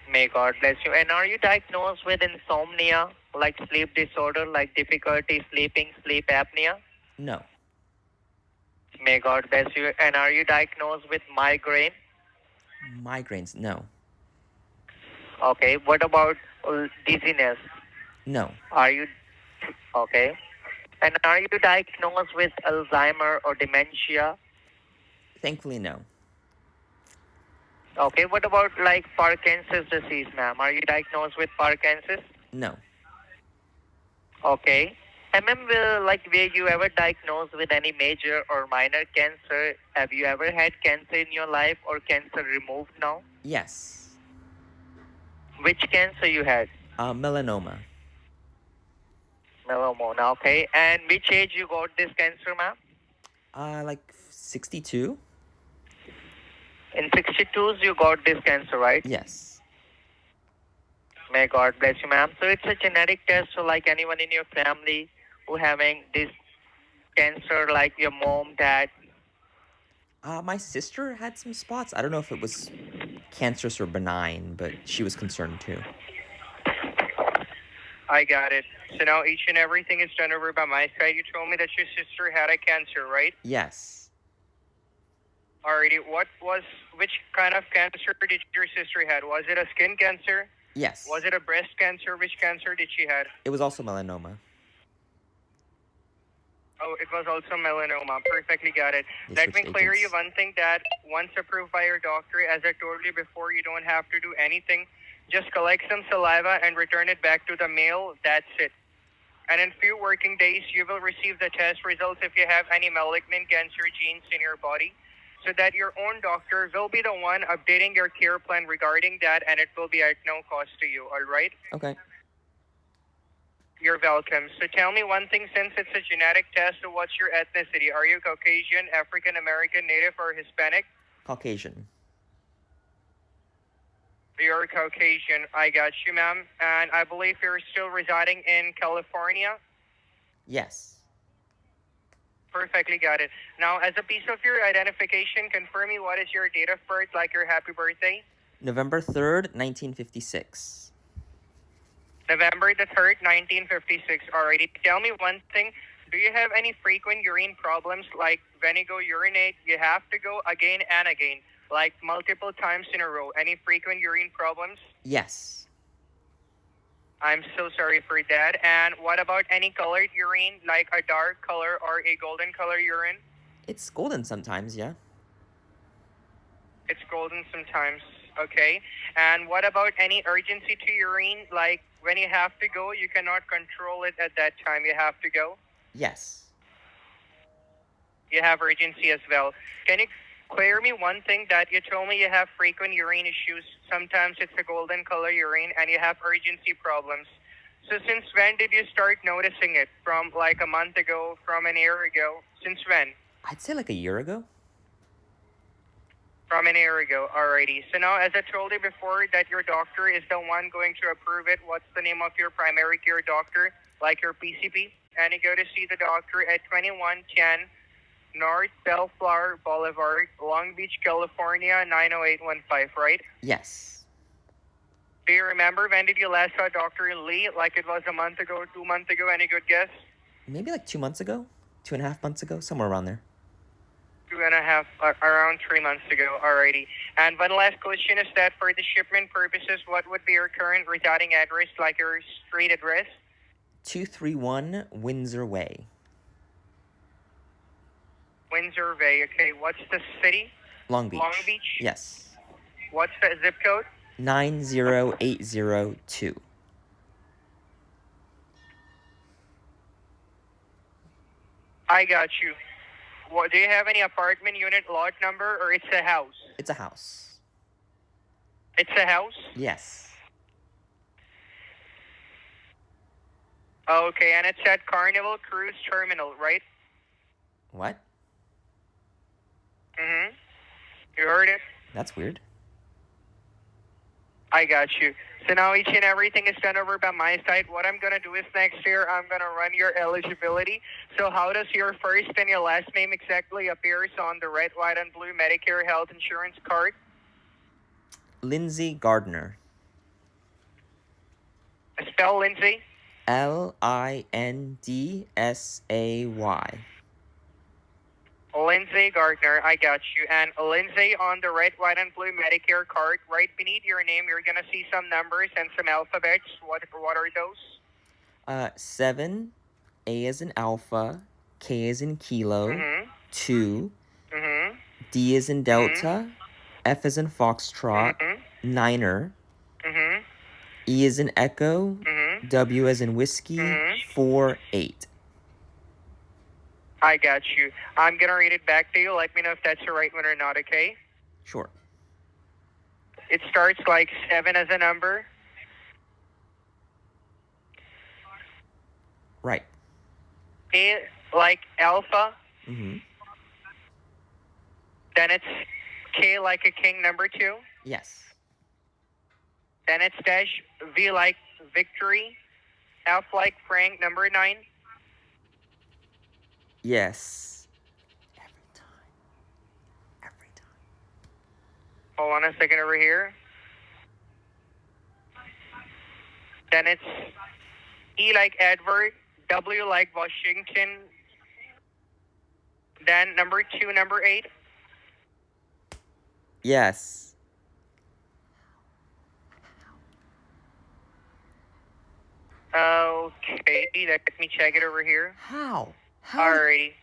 May God bless you. And are you diagnosed with insomnia, like sleep disorder, like difficulty sleeping, sleep apnea? No. May God bless you. And are you diagnosed with migraine? Migraines? No. Okay. What about dizziness? No. Are you okay? And are you diagnosed with Alzheimer or dementia? Thankfully, no. Okay. What about like Parkinson's disease, ma'am? Are you diagnosed with Parkinson's? No. Okay. And ma'am, were you ever diagnosed with any major or minor cancer? Have you ever had cancer in your life or cancer removed now? Yes. Which cancer you had? Melanoma. Melanoma. Okay. And which age you got this cancer, ma'am? Like 62? In 62s you got this cancer, right? Yes. May God bless you, ma'am. So it's a genetic test. So like anyone in your family who having this cancer, like your mom, dad? My sister had some spots. I don't know if it was cancerous or benign, but she was concerned too. I got it. So now each and everything is done over by my side. You told me that your sister had a cancer, right? Yes. Alrighty. Which kind of cancer did your sister had? Was it a skin cancer? Yes. Was it a breast cancer? Which cancer did she have? It was also melanoma. Oh, it was also melanoma. Perfectly got it. They Let me switched clear you agents. one thing that once approved by your doctor, as I told you before, you don't have to do anything. Just collect some saliva and return it back to the mail. That's it. And in few working days, you will receive the test results if you have any malignant cancer genes in your body, so that your own doctor will be the one updating your care plan regarding that, and it will be at no cost to you. All right? Okay. You're welcome. So tell me one thing, since it's a genetic test, so what's your ethnicity? Are you Caucasian, African American, Native, or Hispanic? Caucasian. You're Caucasian. I got you, ma'am. And I believe you're still residing in California. Yes. Perfectly got it. Now, as a piece of your identification, confirm me what is your date of birth, like your happy birthday. November 3rd, 1956. November the 3rd, 1956. Alrighty. Tell me one thing. Do you have any frequent urine problems, like when you go urinate, you have to go again and again, like multiple times in a row? Any frequent urine problems? Yes. I'm so sorry for that. And what about any colored urine, like a dark color or a golden color urine? It's golden sometimes, yeah. It's golden sometimes. Okay. And what about any urgency to urine, like when you have to go, you cannot control it at that time, you have to go? Yes. You have urgency as well. Can you clear me one thing that you told me you have frequent urine issues? Sometimes it's a golden color urine and you have urgency problems. So since when did you start noticing it? From like a month ago, from an year ago? Since when? I'd say like a year ago. From an year ago. Alrighty. So now, as I told you before, that your doctor is the one going to approve it. What's the name of your primary care doctor? Like your PCP? And you go to see the doctor at 2110 North Bellflower Boulevard, Long Beach, California, 90815, right? Yes. Do you remember when did you last saw Dr. Lee? Like it was a month ago, 2 months ago? Any good guess? Maybe like 2 months ago? 2.5 months ago? Somewhere around there. 2.5, around 3 months ago. Alrighty. And one last question is that for the shipment purposes, what would be your current residing address, like your street address? 231 Windsor Way. Windsor Way. Okay. What's the city? Long Beach. Long Beach? Yes. What's the zip code? 90802. I got you. What, do you have any apartment unit lot number, or it's a house? It's a house. It's a house? Yes. Okay, and it's at Carnival Cruise Terminal, right? What? Mm-hmm. You heard it? That's weird. I got you. So now each and everything is done over by my side. What I'm going to do is next year, I'm going to run your eligibility. So how does your first and your last name exactly appears on the red, white, and blue Medicare health insurance card? Lindsay Gardner. Spell Lindsay. Lindsay. Lindsay Gardner, I got you. And Lindsay, on the red, white, and blue Medicare card, right beneath your name, you're going to see some numbers and some alphabets. What are those? 7, A as in alpha, K as in kilo, Mm-hmm. 2, Mm-hmm. D as in delta, F as in foxtrot, Mm-hmm. niner, Mm-hmm. E as in echo, Mm-hmm. W as in whiskey, Mhm. 4, 8. I got you. I'm going to read it back to you. Let me know if that's the right one or not, okay? Sure. It starts like 7 as a number. Right. A like alpha. Mm-hmm. Then it's K like a king, number 2. Yes. Then it's dash V like victory. F like Frank, number 9. Yes. Every time. Every time. Hold on a second over here. Then it's E like Edward, W like Washington. Then number 2, number 8. Yes. Okay, let me check it over here. How? How? Alrighty.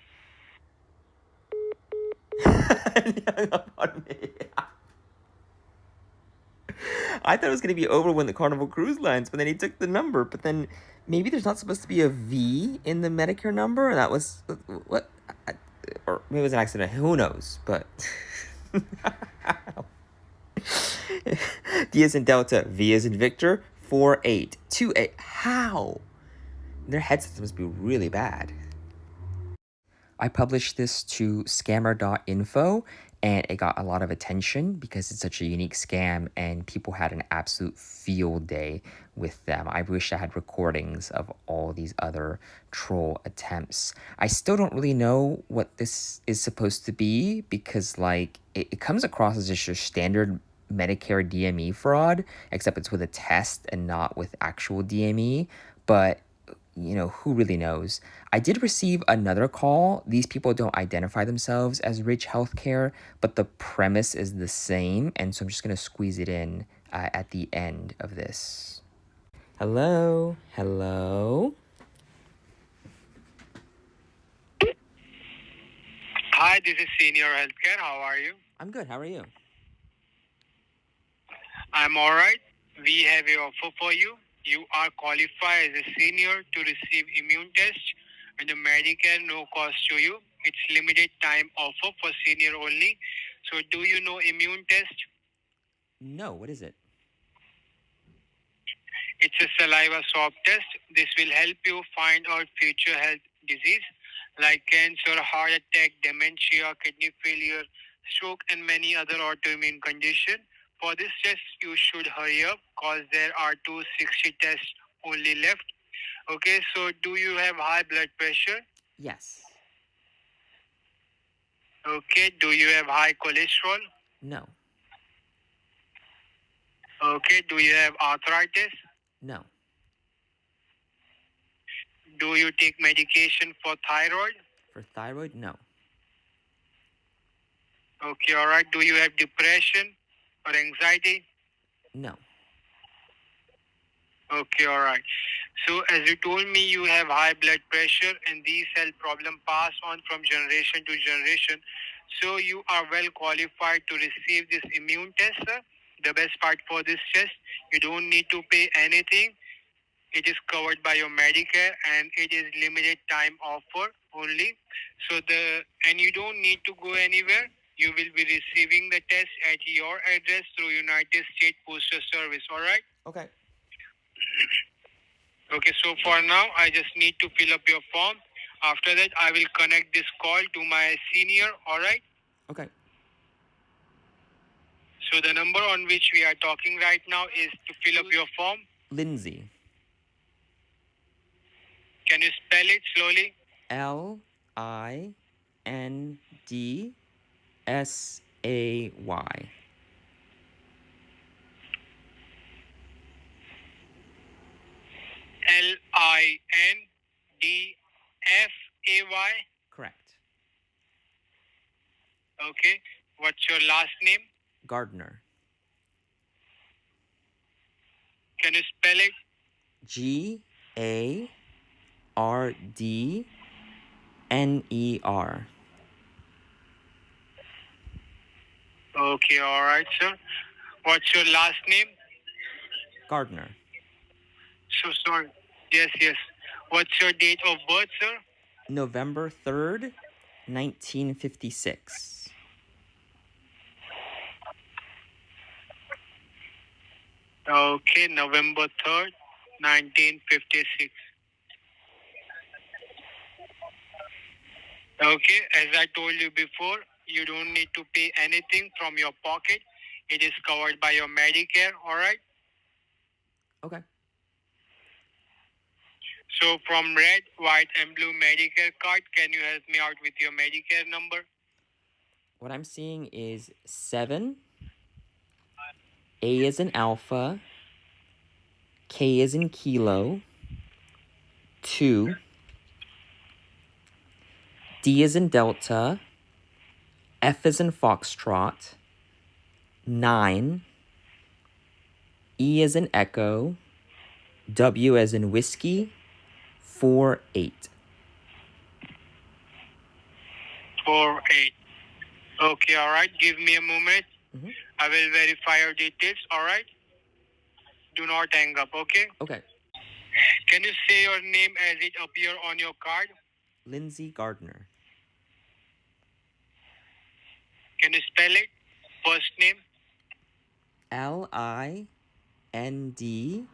And he hung up on me. I thought it was going to be over when the Carnival Cruise Lines, but then he took the number. But then maybe there's not supposed to be a V in the Medicare number, and that was what, or maybe it was an accident. Who knows? But D as in Delta, V as in Victor, 4828. How? Their headsets must be really bad. I published this to scammer.info and it got a lot of attention because it's such a unique scam and people had an absolute field day with them. I wish I had recordings of all these other troll attempts. I still don't really know what this is supposed to be because it comes across as just your standard Medicare DME fraud, except it's with a test and not with actual DME. But who really knows? I did receive another call. These people don't identify themselves as Rich Healthcare, but the premise is the same. And so I'm just going to squeeze it in at the end of this. Hello? Hello? Hi, this is Senior Healthcare. How are you? I'm good. How are you? I'm alright. We have a offer for you. You are qualified as a senior to receive immune test and the Medicare no cost to you. It's limited time offer for senior only. So do you know immune test? No, what is it? It's a saliva swab test. This will help you find out future health disease like cancer, heart attack, dementia, kidney failure, stroke, and many other autoimmune conditions. For this test, you should hurry up because there are 260 tests only left. Okay, so do you have high blood pressure? Yes. Okay, do you have high cholesterol? No. Okay, do you have arthritis? No. Do you take medication for thyroid? For thyroid? No. Okay, all right. Do you have depression or anxiety? No. Okay, all right. So as you told me, you have high blood pressure and these health problems pass on from generation to generation. So you are well qualified to receive this immune test, sir. The best part for this test, you don't need to pay anything. It is covered by your Medicare and it is limited time offer only. And you don't need to go anywhere. You will be receiving the test at your address through United States Postal Service. All right. Okay. Okay. So for now, I just need to fill up your form. After that, I will connect this call to my senior. All right. Okay. So the number on which we are talking right now is to fill up your form. Lindsay. Can you spell it slowly? LINDSAY. LINDFAY. Correct. Okay. What's your last name? Gardner. Can you spell it? GARDNER. Okay, all right, sir. What's your last name? Gardner. So sorry. Yes. What's your date of birth, sir? November 3rd, 1956. Okay, November 3rd, 1956. Okay, as I told you before, you don't need to pay anything from your pocket. It is covered by your Medicare, all right? Okay. So from red, white, and blue Medicare card, can you help me out with your Medicare number? What I'm seeing is 7, A is in alpha, K is in kilo, 2, D is in delta, F is in foxtrot, 9, E is in echo, W as in whiskey, 4, 8. 48. Okay, all right. Give me a moment. Mm-hmm. I will verify your details, all right? Do not hang up, okay? Okay. Can you say your name as it appear on your card? Lindsay Gardner. Can you spell it? First name? Lindsay.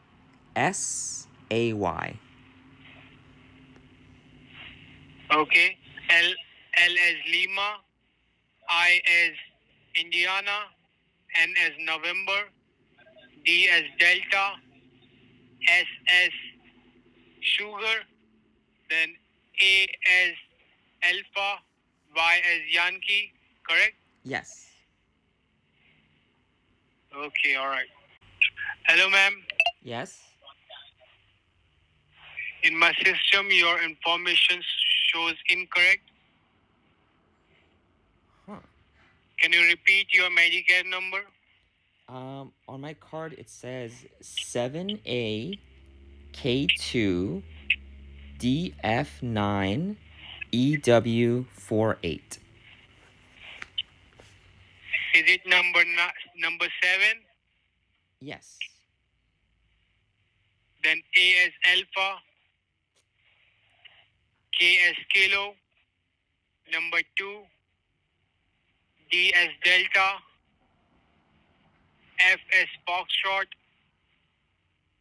Okay. L as Lima, I as Indiana, N as November, D as Delta, S as Sugar, then A as Alpha, Y as Yankee, correct? Yes. Okay, all right. Hello, ma'am. Yes. In my system, your information shows incorrect. Huh. Can you repeat your Medicare number? On my card it says 7A K2DF9EW48. Is it number 7? Yes. Then A as Alpha, K as Kilo, number 2, D as Delta, F as Foxtrot,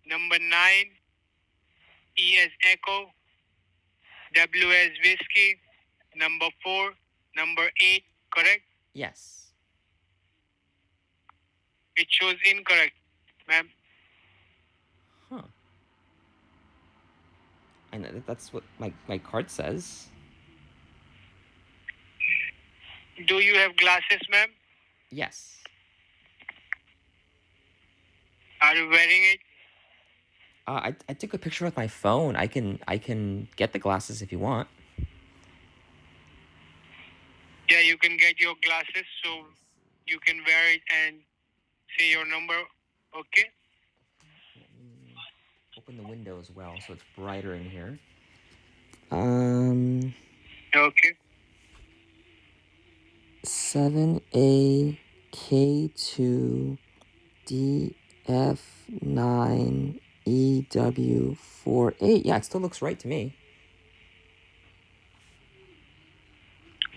number 9, E as Echo, W as Whiskey, number 4, number 8, correct? Yes. It shows incorrect, ma'am. Huh. I know that's what my card says. Do you have glasses, ma'am? Yes. Are you wearing it? I took a picture with my phone. I can get the glasses if you want. Yeah, you can get your glasses so you can wear it and say your number, okay? Let me open the window as well so it's brighter in here. Okay. 7AK2DF9EW48. Yeah, it still looks right to me.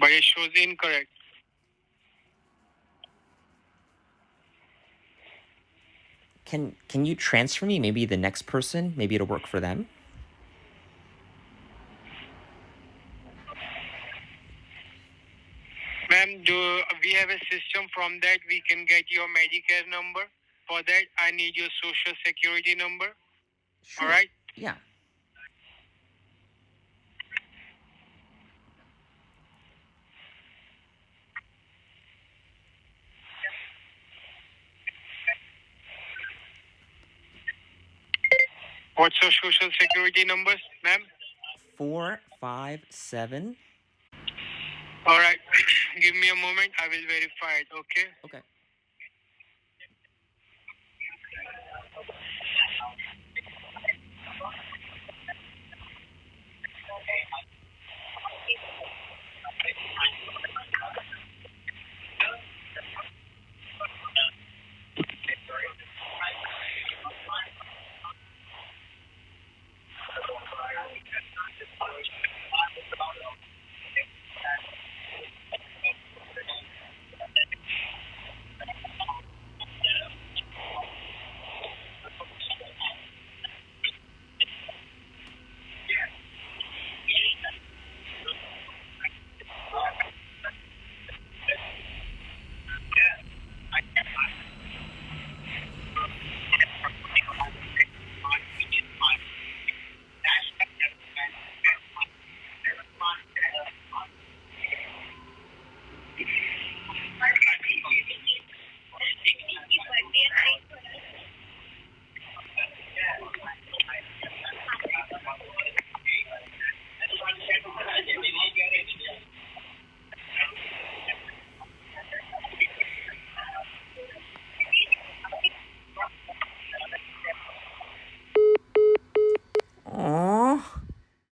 But it shows incorrect. Can you transfer me? Maybe the next person. Maybe it'll work for them. Ma'am, do we have a system from that we can get your Medicare number? For that, I need your social security number. Sure. All right? Yeah. What's your social security numbers, ma'am? 457. All right. Give me a moment. I will verify it, okay? Okay.